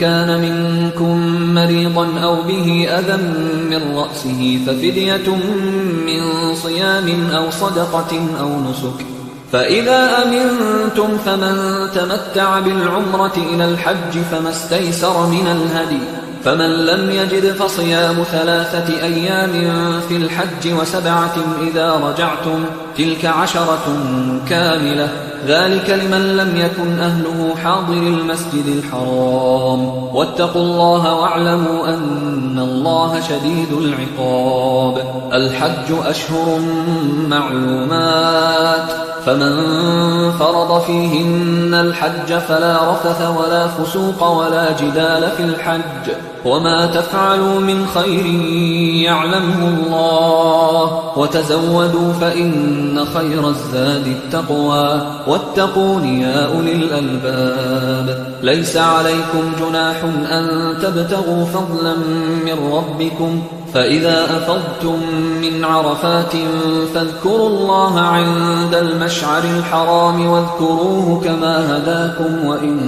كان منكم مريضا أو به أذى من رأسه ففدية من صيام أو صدقة أو نسك فإذا أمنتم فمن تمتع بالعمرة إلى الحج فما استيسر من الهدي فمن لم يجد فصيام 3 أيام في الحج و7 إذا رجعتم تلك 10 كاملة ذلك لمن لم يكن أهله حاضر المسجد الحرام واتقوا الله واعلموا أن الله شديد العقاب. الحج أشهر معلومات فمن فرض فيهن الحج فلا رفث ولا فسوق ولا جدال في الحج وما تفعلوا من خير يعلمه الله وتزودوا فإن خير الزاد التقوى واتقون يا أولي الألباب. ليس عليكم جناح أن تبتغوا فضلا من ربكم، فإذا أفضتم من عرفات فاذكروا الله عند المشعر الحرام واذكروه كما هداكم وإن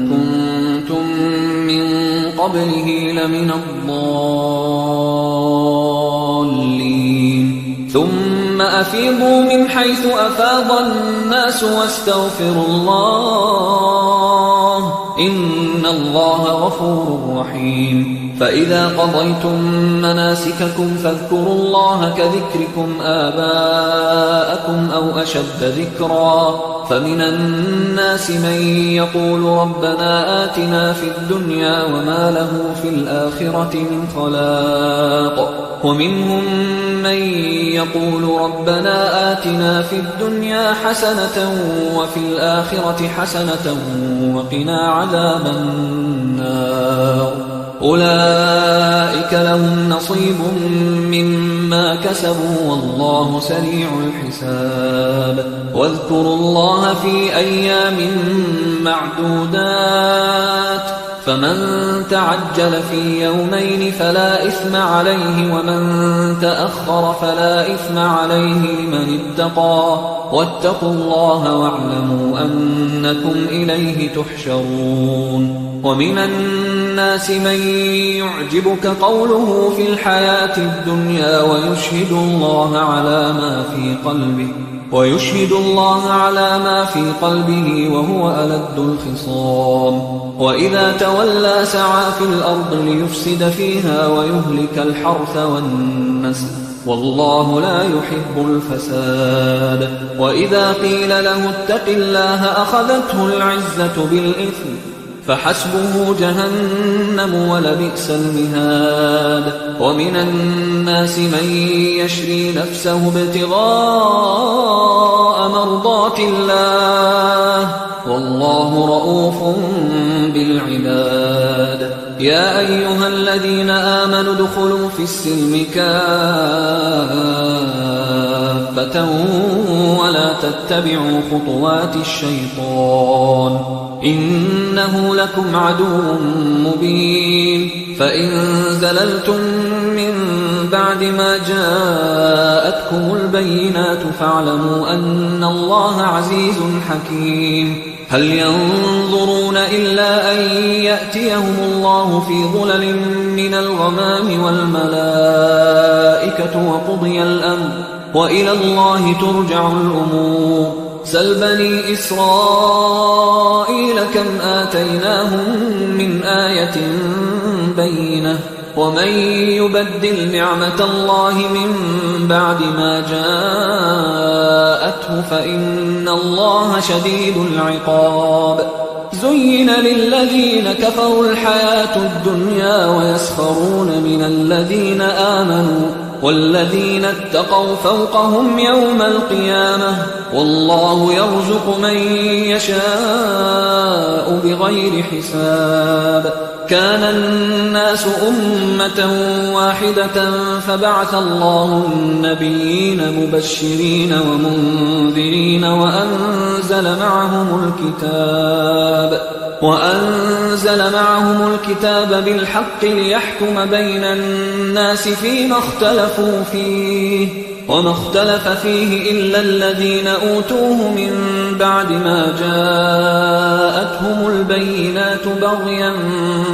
كنتم من قبله لمن الضالين. ثم أفيضوا من حيث أفاض الناس واستغفروا الله إن الله غفور رحيم. فإذا قضيتم مناسككم فاذكروا الله كذكركم آباءكم أو أشد ذكرا. فمن الناس من يقول ربنا آتنا في الدنيا وما له في الآخرة من خلاق، ومنهم من يقول ربنا آتنا في الدنيا حسنة وفي الآخرة حسنة وقنا عذاب النار. أولئك لهم نصيب مما كسبوا والله سريع الحساب. واذكروا الله في أيام معدودات، فمن تعجل في يومين فلا إثم عليه ومن تأخر فلا إثم عليه لمن اتقى. واتقوا الله واعلموا أنكم إليه تحشرون. ومن الناس من يعجبك قوله في الحياة الدنيا ويشهد الله على ما في قلبه وهو ألد الخصام. وإذا تولى سعى في الأرض ليفسد فيها ويهلك الحرث والنسل والله لا يحب الفساد. وإذا قيل له اتق الله أخذته العزة بالإثم فحسبه جهنم ولبئس المهاد. ومن الناس من يشري نفسه ابتغاء مرضات الله والله رؤوف بالعباد. يا أيها الذين آمنوا ادخلوا في السلم كافة ولا تتبعوا خطوات الشيطان إنه لكم عدو مبين. فإن زللتم من بعد ما جاءتكم البينات فاعلموا أن الله عزيز حكيم. هل ينظرون إلا أن يأتيهم الله في ظلل من الغمام والملائكة وقضي الأمر وإلى الله ترجع الأمور. سل بني إسرائيل كم آتيناهم من آية بينة ومن يبدل نعمة الله من بعد ما جاءته فإن الله شديد العقاب. زين للذين كفروا الحياة الدنيا ويسخرون من الذين آمنوا والذين اتقوا فوقهم يوم القيامة والله يرزق من يشاء بغير حساب. كان الناس أمة واحدة فبعث الله النبيين مبشرين ومنذرين وأنزل معهم الكتاب بالحق ليحكم بين الناس فيما اختلفوا فيه وما اختلف فيه إلا الذين أوتوه من بعد ما جاءتهم البينات بغيا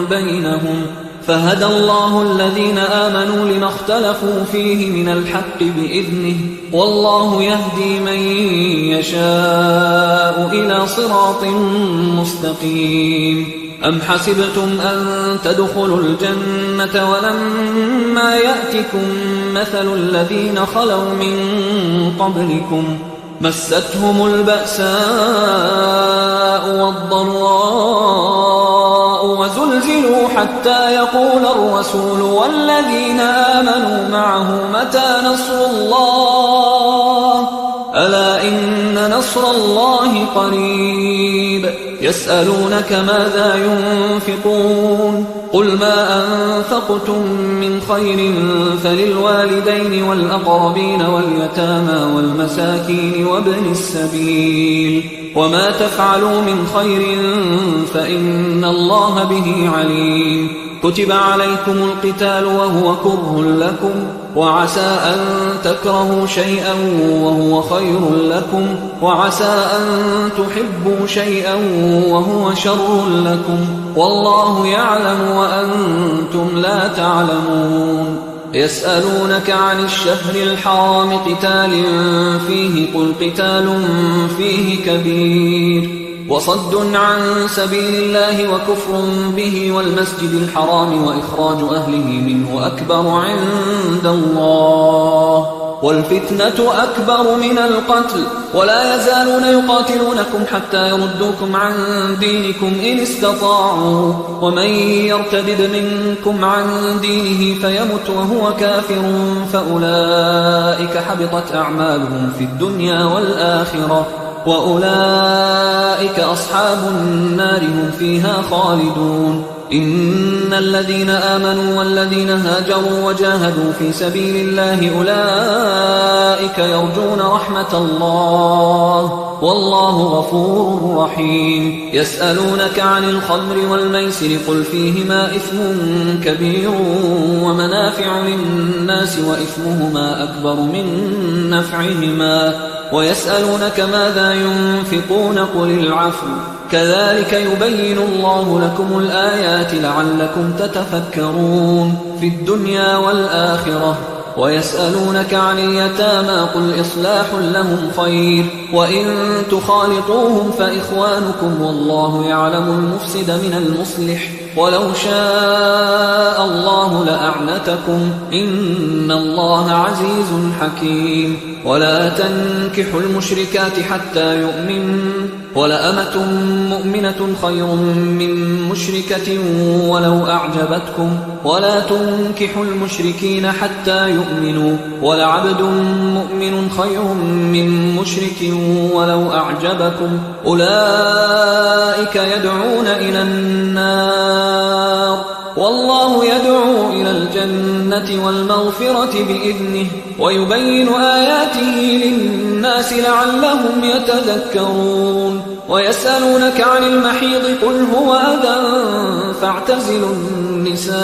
بينهم فهدى الله الذين آمنوا لما اختلفوا فيه من الحق بإذنه والله يهدي من يشاء إلى صراط مستقيم. أم حسبتم أن تدخلوا الجنة ولما يأتكم مثل الذين خلوا من قبلكم مستهم البأساء والضراء وزلزلوا حتى يقول الرسول والذين آمنوا معه متى نصر الله ألا إن نصر الله قريب. يسألونك ماذا ينفقون قل ما أنفقتم من خير فللوالدين والأقربين واليتامى والمساكين وابن السبيل وما تفعلوا من خير فإن الله به عليم كتب عليكم القتال وهو كره لكم وعسى أن تكرهوا شيئا وهو خير لكم وعسى أن تحبوا شيئا وهو شر لكم والله يعلم وأنتم لا تعلمون يسألونك عن الشهر الحرام قتال فيه قل قتال فيه كبير وصد عن سبيل الله وكفر به والمسجد الحرام وإخراج أهله منه أكبر عند الله والفتنة أكبر من القتل ولا يزالون يقاتلونكم حتى يردوكم عن دينكم إن استطاعوا ومن يرتد منكم عن دينه فيمت وهو كافر فأولئك حبطت أعمالهم في الدنيا والآخرة وأولئك أصحاب النار هم فيها خالدون إن الذين آمنوا والذين هاجروا وجاهدوا في سبيل الله أولئك يرجون رحمة الله والله غفور رحيم يسألونك عن الخمر والميسر قل فيهما إثم كبير ومنافع للناس وإثمهما أكبر من نفعهما ويسألونك ماذا ينفقون قل العفو كذلك يبين الله لكم الآيات لعلكم تتفكرون في الدنيا والآخرة ويسألونك عن اليتامى قل إصلاح لهم خير وإن تخالطوهم فإخوانكم والله يعلم المفسد من المصلح ولو شاء الله لأعنتكم إن الله عزيز حكيم ولا تنكحوا المشركات حتى يؤمنوا ولأمة مؤمنة خير من مشركة ولو أعجبتكم ولا تنكحوا المشركين حتى يؤمنوا ولعبد مؤمن خير من مشرك ولو أعجبكم أولئك يدعون إلى النار والله يدعو إلى الجنة والمغفرة بإذنه ويبين آياته للناس لعلهم يتذكرون ويسألونك عن المحيض قل هو أذى فاعتزلوا النساء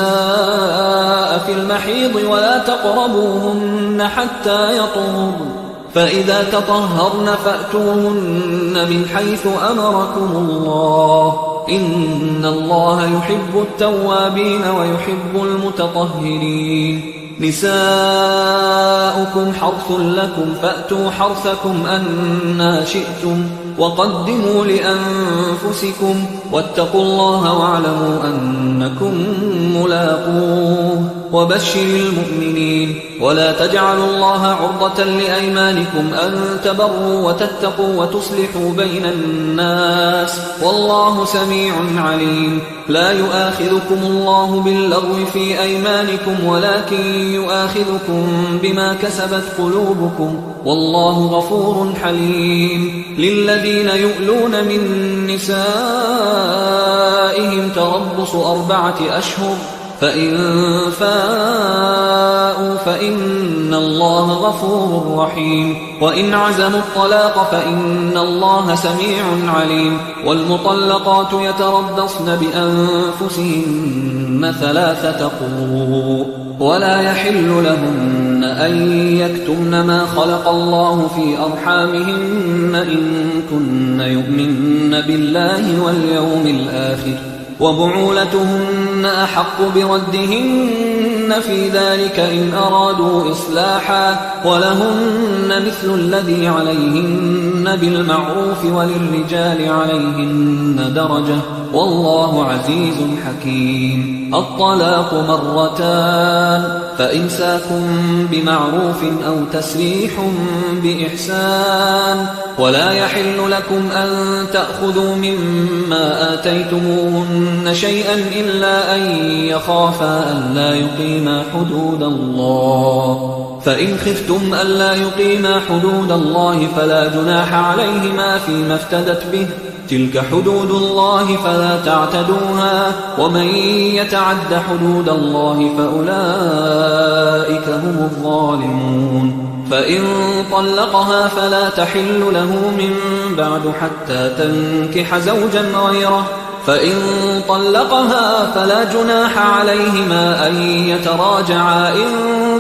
في المحيض ولا تقربوهن حتى يطهرن فإذا تطهرن فأتوهن من حيث أمركم الله إن الله يحب التوابين ويحب المتطهرين نساؤكم حرث لكم فأتوا حرثكم أنى شئتم وقدموا لأنفسكم واتقوا الله واعلموا أنكم ملاقوه وبشر المؤمنين ولا تجعلوا الله عرضة لأيمانكم أن تبروا وتتقوا وتصلحوا بين الناس والله سميع عليم لا يؤاخذكم الله باللغو في أيمانكم ولكن يؤاخذكم بما كسبت قلوبكم والله غفور حليم للذين يؤلون من نسائهم تربص 4 أشهر فإن فاءوا فإن الله غفور رحيم وإن عزموا الطلاق فإن الله سميع عليم والمطلقات يتربصن بأنفسهن 3 قروء ولا يحل لهن أن يكتمن ما خلق الله في أرحامهن إن كن يؤمن بالله واليوم الآخر وبعولتهن أحق بردهن في ذلك إن أرادوا إصلاحا ولهن مثل الذي عليهن بالمعروف وللرجال عليهن درجة والله عزيز حكيم الطلاق 2 فإمساكم بمعروف أو تسريح بإحسان ولا يحل لكم أن تأخذوا مما آتيتموهن شيئا إلا أن يخافا ألا يقيما حدود الله فإن خفتم ألا يقيما حدود الله فلا جناح عليهما فيما افتدت به تلك حدود الله فلا تعتدوها ومن يتعد حدود الله فأولئك هم الظالمون فإن طلقها فلا تحل له من بعد حتى تنكح زوجا غيره فإن طلقها فلا جناح عليهما أن يتراجعا إن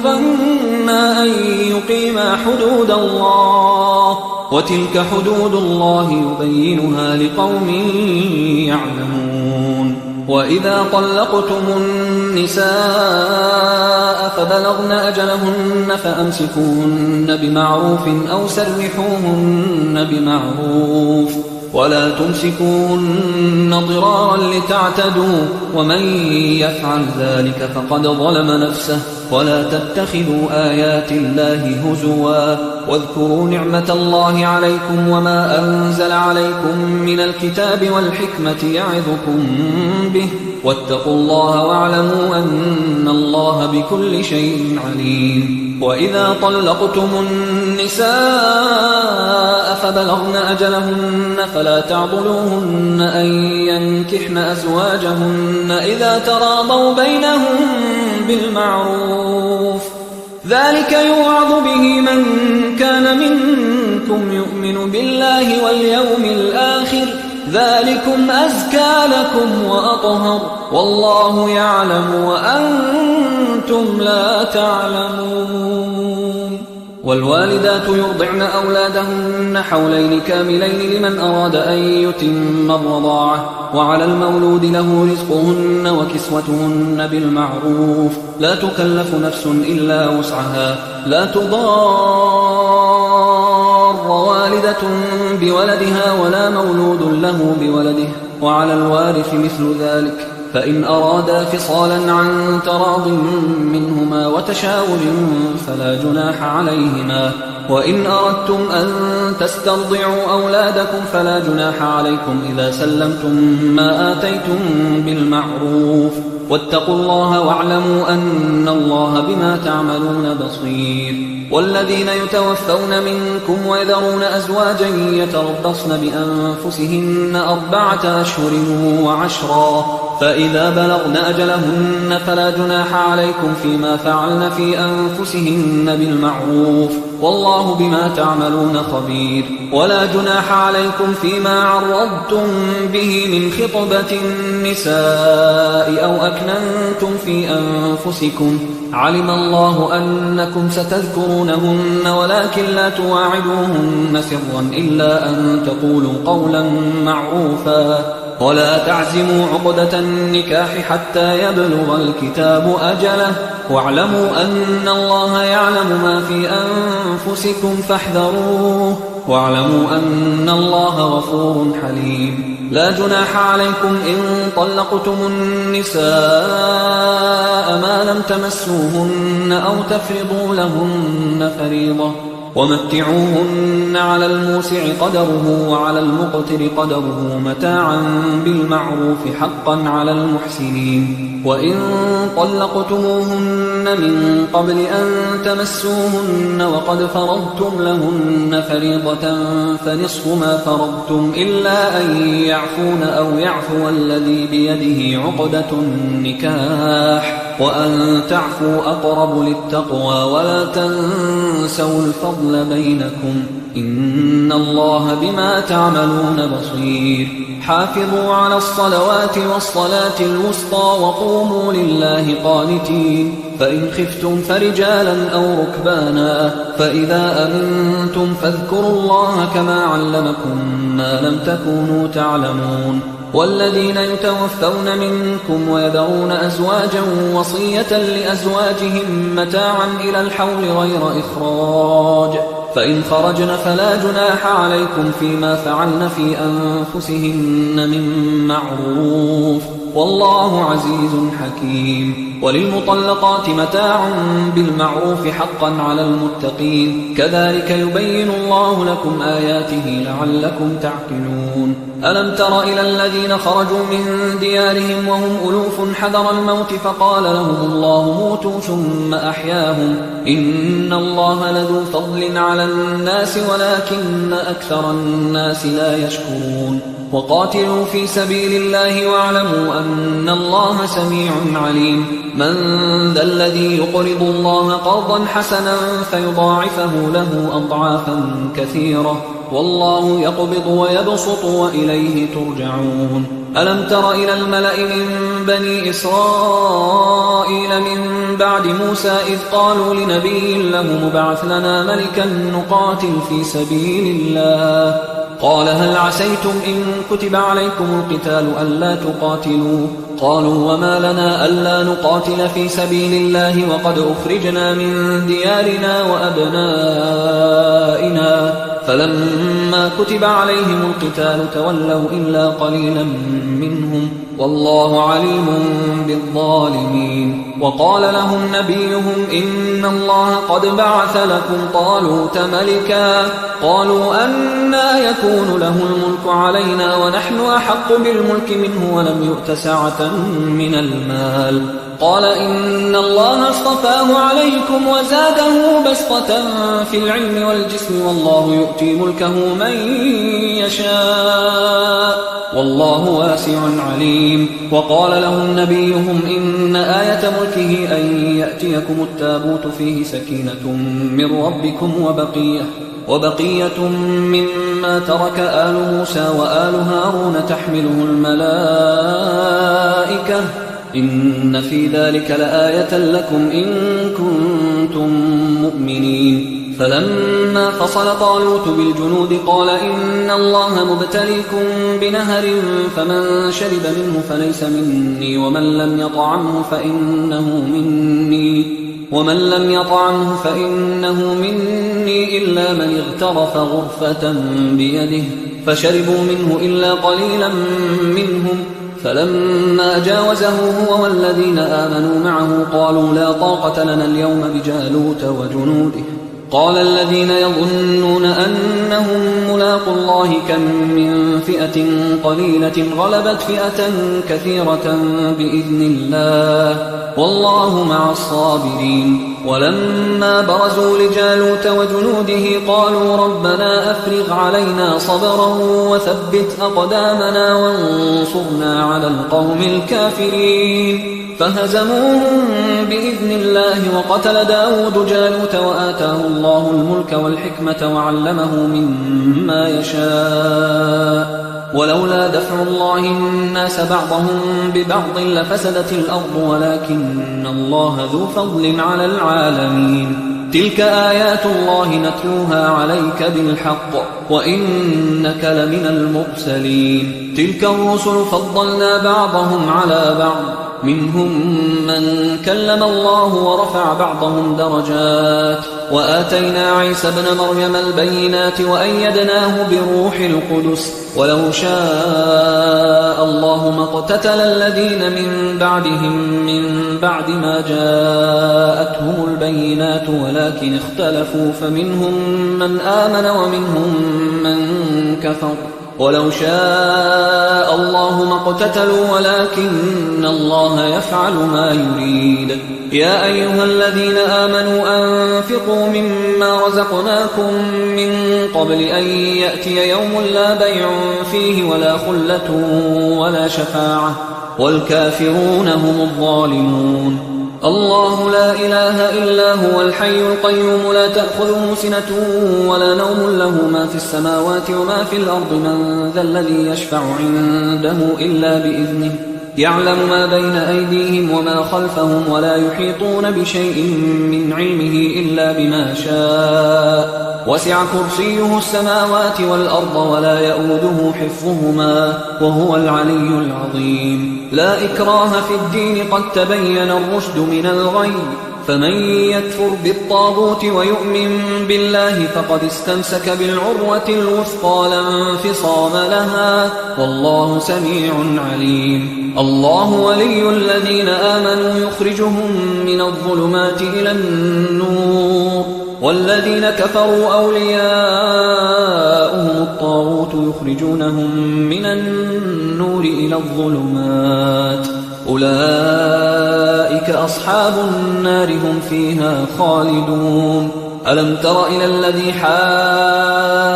ظنا أن يقيما حدود الله وتلك حدود الله يبينها لقوم يعلمون وإذا طلقتم النساء فبلغن أجلهن فأمسكوهن بمعروف أو سرحوهن بمعروف ولا تمسكوهن ضرارا لتعتدوا ومن يفعل ذلك فقد ظلم نفسه ولا تتخذوا آيات الله هزوا واذكروا نعمة الله عليكم وما أنزل عليكم من الكتاب والحكمة يعظكم به واتقوا الله واعلموا أن الله بكل شيء عليم وإذا طلقتم النساء فبلغن أجلهن فلا تعضلوهن أن ينكحن أزواجهن إذا تراضوا بينهم بالمعروف ذلك يوعظ به من كان منكم يؤمن بالله واليوم الآخر ذلكم أزكى لكم وأطهر والله يعلم وأنتم لا تعلمون والوالدات يرضعن أولادهن حولين كاملين لمن أراد أن يتم الرضاعة وعلى المولود له رزقهن وكسوتهن بالمعروف لا تكلف نفس إلا وسعها لا تضار والدة بولدها ولا مولود له بولده وعلى الوارث مثل ذلك فإن أرادا فصالا عن تراض منهما وتشاور فلا جناح عليهما وإن أردتم أن تسترضعوا أولادكم فلا جناح عليكم إذا سلمتم ما آتيتم بالمعروف واتقوا الله واعلموا أن الله بما تعملون بصير والذين يتوفون منكم ويذرون أزواجا يتربصن بأنفسهن 4 أشهر وعشرا فإذا بلغن أجلهن فلا جناح عليكم فيما فعلن في أنفسهن بالمعروف والله بما تعملون خبير ولا جناح عليكم فيما عرضتم به من خطبة النساء أو أكننتم في أنفسكم علم الله أنكم ستذكرونهن ولكن لا تواعدوهن سرا إلا أن تقولوا قولا معروفا ولا تعزموا عقدة النكاح حتى يبلغ الكتاب أجله واعلموا أن الله يعلم ما في أنفسكم فاحذروه واعلموا أن الله غفور حليم لا جناح عليكم إن طلقتم النساء ما لم تمسوهن أو تفرضوا لهن فريضة ومتعوهن على الموسع قدره وعلى المقتر قدره متاعا بالمعروف حقا على المحسنين وإن طلقتموهن من قبل أن تمسوهن وقد فرضتم لهن فريضة فنصف ما فرضتم إلا أن يعفون أو يعفو الذي بيده عقدة النكاح وأن تعفوا أقرب للتقوى ولا تنسوا الفضل بينكم إن الله بما تعملون بصير حافظوا على الصلوات والصلاة الوسطى وقوموا لله قانتين فإن خفتم فرجالا أو ركبانا فإذا أمنتم فاذكروا الله كما علمكم ما لم تكونوا تعلمون والذين يتوفون منكم ويذرون أزواجا وصية لأزواجهم متاعا إلى الحول غير إخراج فإن خرجن فلا جناح عليكم فيما فعلن في أنفسهن من معروف والله عزيز حكيم وللمطلقات متاع بالمعروف حقا على المتقين كذلك يبين الله لكم آياته لعلكم تعقلون ألم تر إلى الذين خرجوا من ديارهم وهم ألوف حذر الموت فقال لهم الله موتوا ثم أحياهم إن الله لذو فضل على الناس ولكن أكثر الناس لا يشكرون وقاتلوا في سبيل الله واعلموا أن الله سميع عليم من ذا الذي يقرض الله قرضا حسنا فيضاعفه له أضعافا كثيرة والله يقبض ويبسط وإليه ترجعون ألم تر إلى الملأ من بني إسرائيل من بعد موسى إذ قالوا لنبي له مبعث لنا ملكا نقاتل في سبيل الله قال هل عسيتم إن كتب عليكم القتال ألا تقاتلوا قالوا وما لنا ألا نقاتل في سبيل الله وقد أخرجنا من ديارنا وأبنائنا فلما كتب عليهم القتال تولوا إلا قليلا منهم والله عليم بالظالمين وقال لهم نبيهم إن الله قد بعث لكم طالوت ملكا قالوا أنى يكون له الملك علينا ونحن أحق بالملك منه ولم يؤت سعة من المال قال إن الله اصطفاه عليكم وزاده بسطة في العلم والجسم والله يؤتي ملكه من يشاء والله واسع عليم وقال لهم نبيهم إن آية ملكه أن يأتيكم التابوت فيه سكينة من ربكم وبقية مما ترك آل موسى وآل هارون تحمله الملائكة إن في ذلك لآية لكم إن كنتم مؤمنين فلما فصل طالوت بالجنود قال إن الله مبتليكم بنهر فمن شرب منه فليس مني ومن لم يطعمه فإنه مني إلا من اغترف غرفة بيده فشربوا منه إلا قليلا منهم فلما جاوزه هو والذين آمنوا معه قالوا لا طاقة لنا اليوم بجالوت وجنوده قال الذين يظنون أنهم ملاقوا الله كم من فئة قليلة غلبت فئة كثيرة بإذن الله والله مع الصابرين ولما برزوا لجالوت وجنوده قالوا ربنا أفرغ علينا صبرا وثبت أقدامنا وانصرنا على القوم الكافرين فهزموهم بإذن الله وقتل داود جالوت وآتاه الله الملك والحكمة وعلمه مما يشاء ولولا دفع الله الناس بعضهم ببعض لفسدت الأرض ولكن الله ذو فضل على العالمين تلك آيات الله نتلوها عليك بالحق وإنك لمن المرسلين تلك الرسل فضلنا بعضهم على بعض منهم من كلم الله ورفع بعضهم درجات وآتينا عيسى ابن مريم البينات وأيدناه بروح القدس ولو شاء الله ما اقتتل الذين من بعدهم من بعد ما جاءتهم البينات ولكن اختلفوا فمنهم من آمن ومنهم من كفر ولو شاء الله ما اقتتلوا ولكن الله يفعل ما يريد يا أيها الذين آمنوا أنفقوا مما رزقناكم من قبل أن يأتي يوم لا بيع فيه ولا خلة ولا شفاعة والكافرون هم الظالمون الله لا إله إلا هو الحي القيوم لا تأخذه سنة ولا نوم له ما في السماوات وما في الأرض من ذا الذي يشفع عنده إلا بإذنه يعلم ما بين أيديهم وما خلفهم ولا يحيطون بشيء من علمه إلا بما شاء وسع كرسيه السماوات والأرض ولا يؤوده حفظهما وهو العلي العظيم لا إكراه في الدين قد تبين الرشد من الغي فمن يكفر بالطاغوت ويؤمن بالله فقد استمسك بالعروة الوثقى لا انفصام لها والله سميع عليم الله ولي الذين آمنوا يخرجهم من الظلمات إلى النور والذين كفروا أولياؤهم الطاغوت يخرجونهم من النور إلى الظلمات أولئك أصحاب النار هم فيها خالدون ألم تر إلى الذي حاج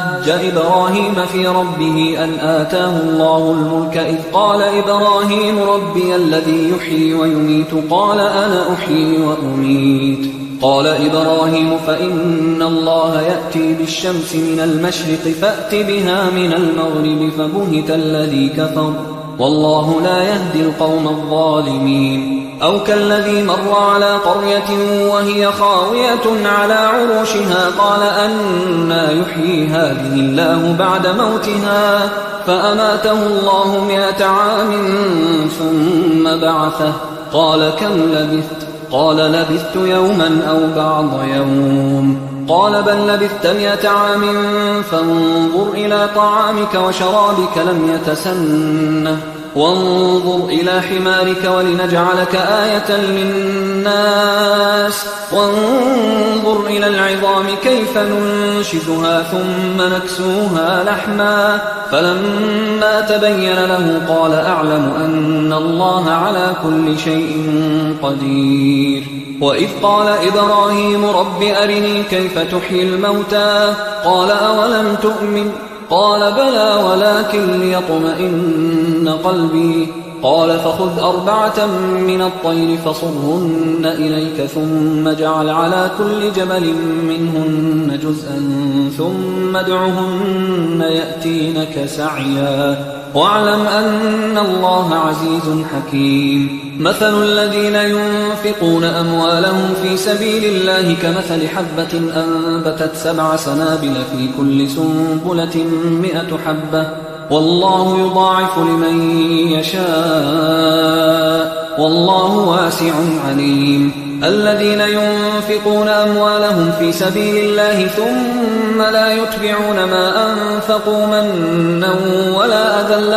حاج إبراهيم في ربه أن آتاه الله الملك إذ قال إبراهيم ربي الذي يحيي ويميت قال أنا أحيي وأميت قال إبراهيم فإن الله يأتي بالشمس من المشرق فأت بها من المغرب فبهت الذي كفر والله لا يهدي القوم الظالمين أو كالذي مر على قرية وهي خاوية على عروشها قال أنى يحيي هذه الله بعد موتها فأماته الله 100 عام ثم بعثه قال كم لبثت قال لبثت يوما أو بعض يوم قال بل لبثت 100 عام فانظر إلى طعامك وشرابك لم يتسنه وانظر إلى حمارك ولنجعلك آية للناس وانظر إلى العظام كيف ننشزها ثم نكسوها لحما فلما تبين له قال أعلم أن الله على كل شيء قدير وإذ قال إبراهيم رب أرني كيف تحيي الموتى قال أولم تؤمن قال بلى ولكن ليطمئن قلبي قال فخذ 4 من الطير فصرهن إليك ثم اجعل على كل جبل منهن جزءا ثم ادعهن يأتينك سعيا واعلم أن الله عزيز حكيم مثل الذين ينفقون أموالهم في سبيل الله كمثل حبة أنبتت 7 سنابل في كل سنبلة 100 حبة والله يضاعف لمن يشاء والله واسع عليم الذين ينفقون أموالهم في سبيل الله ثم لا يتبعون ما أنفقوا منا ولا أذى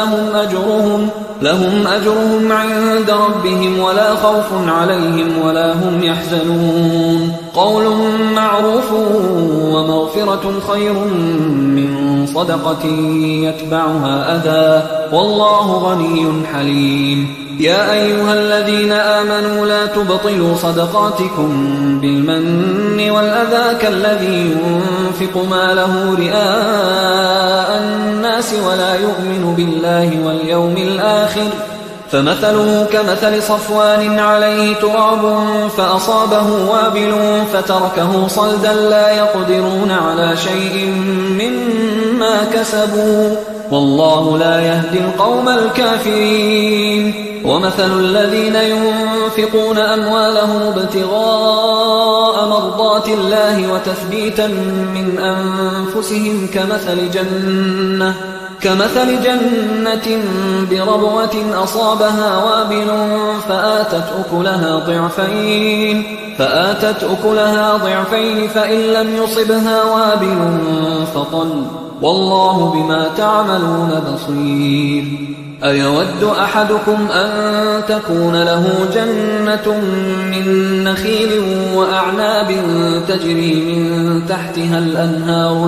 لهم أجرهم عند ربهم ولا خوف عليهم ولا هم يحزنون قول معروف ومغفرة خير من صدقة يتبعها أذى والله غني حليم يا أيها الذين آمنوا لا تبطلوا صدقاتكم بالمن والأذى كالذي ينفق ماله رئاء الناس ولا يؤمن بالله واليوم الآخر فمثله كمثل صفوان عليه تراب فأصابه وابل فتركه صلدا لا يقدرون على شيء مما كسبوا والله لا يهدي القوم الكافرين ومثل الذين ينفقون أموالهم ابتغاء مرضات الله وتثبيتا من أنفسهم كمثل جنة بربوة أصابها وابل فآتت أكلها ضعفين فإن لم يصبها وابل فطل والله بما تعملون بصير أيود أحدكم أن تكون له جنة من نخيل وأعناب تجري من تحتها الأنهار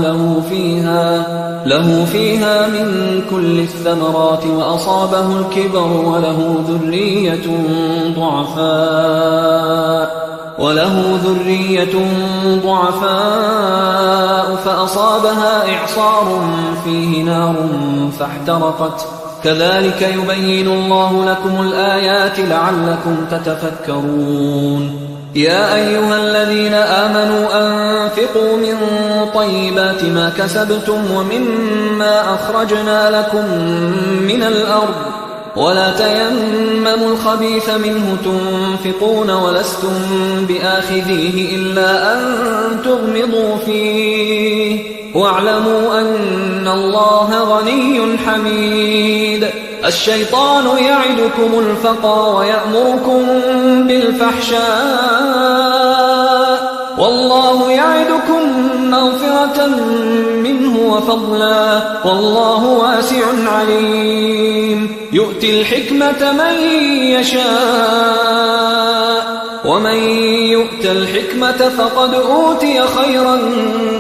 له فيها من كل الثمرات وأصابه الكبر وله ذرية ضعفاء فأصابها إعصار فيه نار فاحترقت كذلك يبين الله لكم الآيات لعلكم تتفكرون يا أيها الذين آمنوا أنفقوا من طيبات ما كسبتم ومما أخرجنا لكم من الأرض ولا تيمموا الخبيث منه تنفقون ولستم بآخذيه إلا أن تغمضوا فيه واعلموا أن الله غني حميد الشيطان يعدكم الفقر ويأمركم بالفحشاء والله يعدكم مغفرة منه وفضلا والله واسع عليم يؤتي الحكمة من يشاء ومن يؤت الحكمة فقد أوتي خيرا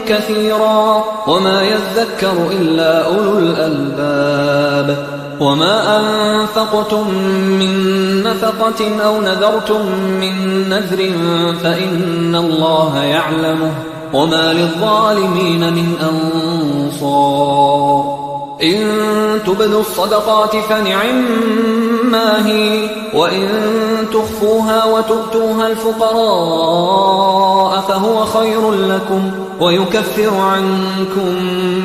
كثيرا وما يذكر إلا أولو الألباب وما أنفقتم من نفقة أو نذرتم من نذر فإن الله يعلمه وما للظالمين من أنصار أنصار إن تبدوا الصدقات فنعما هي وإن تخفوها وتؤتوها الفقراء فهو خير لكم ويكفر عنكم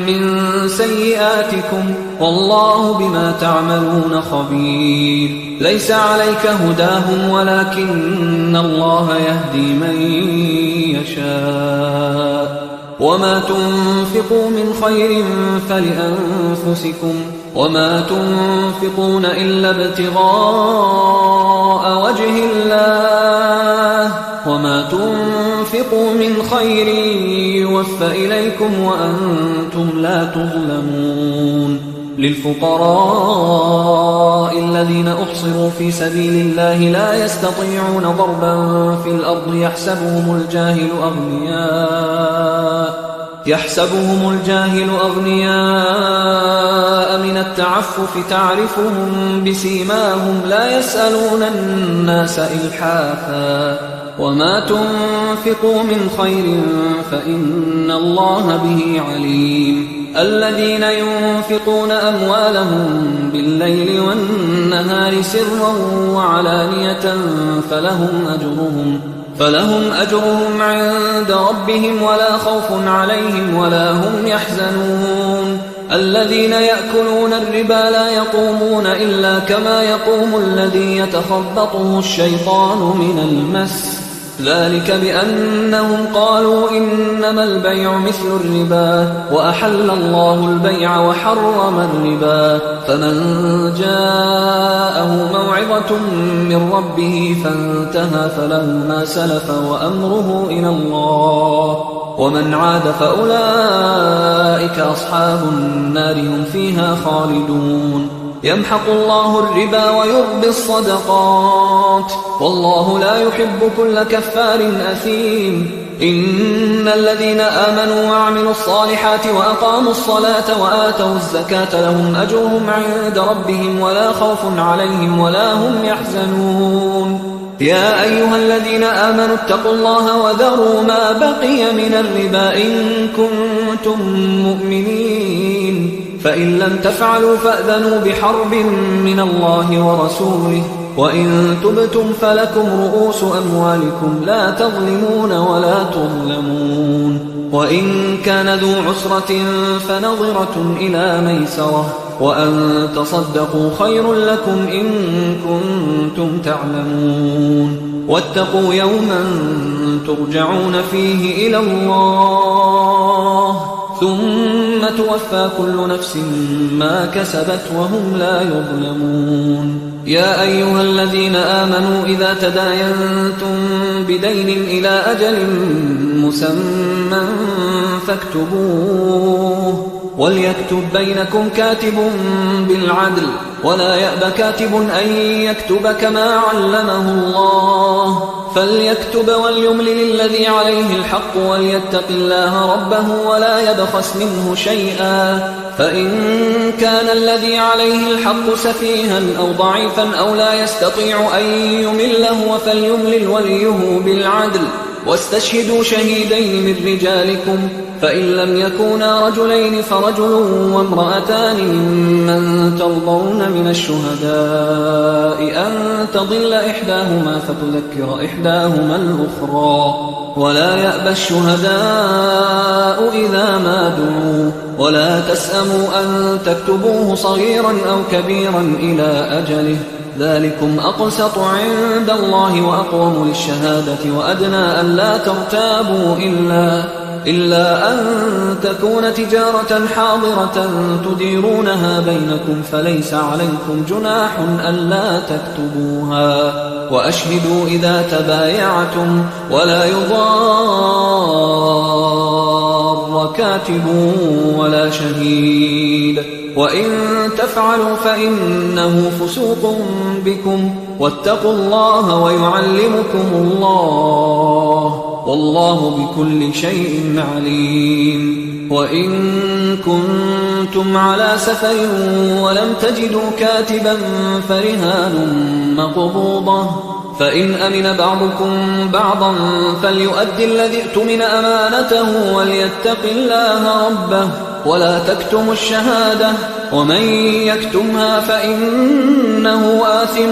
من سيئاتكم والله بما تعملون خبير ليس عليك هداهم ولكن الله يهدي من يشاء وما تنفقوا من خير فلأنفسكم وما تنفقون إلا ابتغاء وجه الله وما تنفقوا من خير يوفى إليكم وأنتم لا تظلمون للفقراء الذين أحصروا في سبيل الله لا يستطيعون ضربا في الأرض يحسبهم الجاهل أغنياء من التعفف تعرفهم بسيماهم لا يسألون الناس إلحافا وما تنفقوا من خير فإن الله به عليم الذين ينفقون أموالهم بالليل والنهار سرا وعلانية فلهم أجرهم عند ربهم ولا خوف عليهم ولا هم يحزنون الذين يأكلون الربا لا يقومون إلا كما يقوم الذي يتخبطه الشيطان من المس ذلك بأنهم قالوا إنما البيع مثل الربا وأحل الله البيع وحرم الربا فمن جاءه موعظة من ربه فانتهى فله ما سلف وأمره إلى الله ومن عاد فأولئك أصحاب النار هم فيها خالدون يمحق الله الربا ويربي الصدقات والله لا يحب كل كفار أثيم إن الذين آمنوا وعملوا الصالحات وأقاموا الصلاة وآتوا الزكاة لهم أجرهم عند ربهم ولا خوف عليهم ولا هم يحزنون يا أيها الذين آمنوا اتقوا الله وذروا ما بقي من الربا إن كنتم مؤمنين فإن لم تفعلوا فأذنوا بحرب من الله ورسوله وإن تبتم فلكم رؤوس أموالكم لا تظلمون ولا تظلمون وإن كان ذو عسرة فنظرة إلى ميسرة وأن تصدقوا خير لكم إن كنتم تعلمون واتقوا يوما ترجعون فيه إلى الله ثم توفى كل نفس ما كسبت وهم لا يظلمون يا أيها الذين آمنوا إذا تداينتم بدين إلى أجل مسمى فاكتبوه وليكتب بينكم كاتب بالعدل ولا يأب كاتب أن يكتب كما علمه الله فليكتب وليملل الذي عليه الحق وليتق الله ربه ولا يبخس منه شيئا فإن كان الذي عليه الحق سفيها أو ضعيفا أو لا يستطيع أن يمله فليملل وليه بالعدل واستشهدوا شهيدين من رجالكم فإن لم يكونا رجلين فرجل وامرأتان ممن ترضون من الشهداء أن تضل إحداهما فتذكر إحداهما الأخرى ولا يأبى الشهداء إذا ما دعوا ولا تسأموا أن تكتبوه صغيرا أو كبيرا إلى أجله ذلكم أقسط عند الله وأقوم للشهادة وأدنى أن لا ترتابوا إلا أن تكون تجارة حاضرة تديرونها بينكم فليس عليكم جناح ألا تكتبوها وأشهدوا إذا تبايعتم ولا يضار كاتب ولا شهيد وإن تفعلوا فإنه فسوق بكم واتقوا الله ويعلمكم الله والله بكل شيء عليم وإن كنتم على سفر ولم تجدوا كاتبا فرهان مقبوضة فإن أمن بعضكم بعضا فليؤدي الذي اؤتمن أمانته وليتق الله ربه ولا تكتموا الشهادة ومن يكتمها فإنه آثم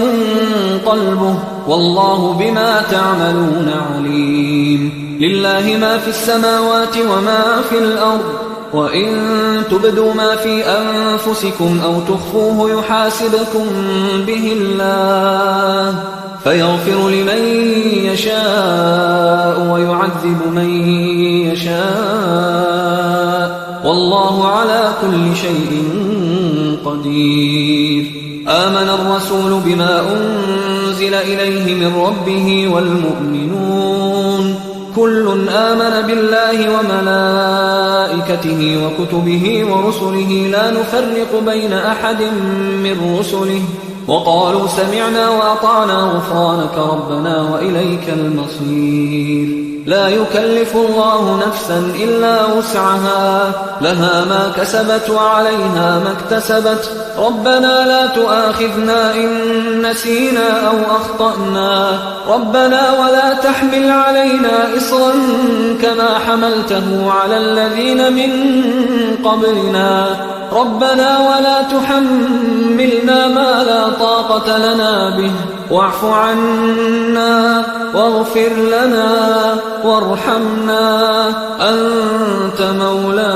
قلبه والله بما تعملون عليم. لله ما في السماوات وما في الأرض وإن تبدوا ما في أنفسكم أو تخفوه يحاسبكم به الله فيغفر لمن يشاء ويعذب من يشاء والله على كل شيء قدير. آمن الرسول بما أنزل إليه من ربه والمؤمنون كل آمن بالله وملائكته وكتبه ورسله لا نفرق بين أحد من رسله وقالوا سمعنا وأطعنا غفرانك ربنا وإليك المصير. لا يكلف الله نفسا إلا وسعها لها ما كسبت وعليها ما اكتسبت ربنا لا تؤاخذنا إن نسينا أو أخطأنا ربنا ولا تحمل علينا إصرا كما حملته على الذين من قبلنا ربنا ولا تحملنا ما لا طاقة لنا به واعف عنا واغفر لنا وارحمنا أنت مولانا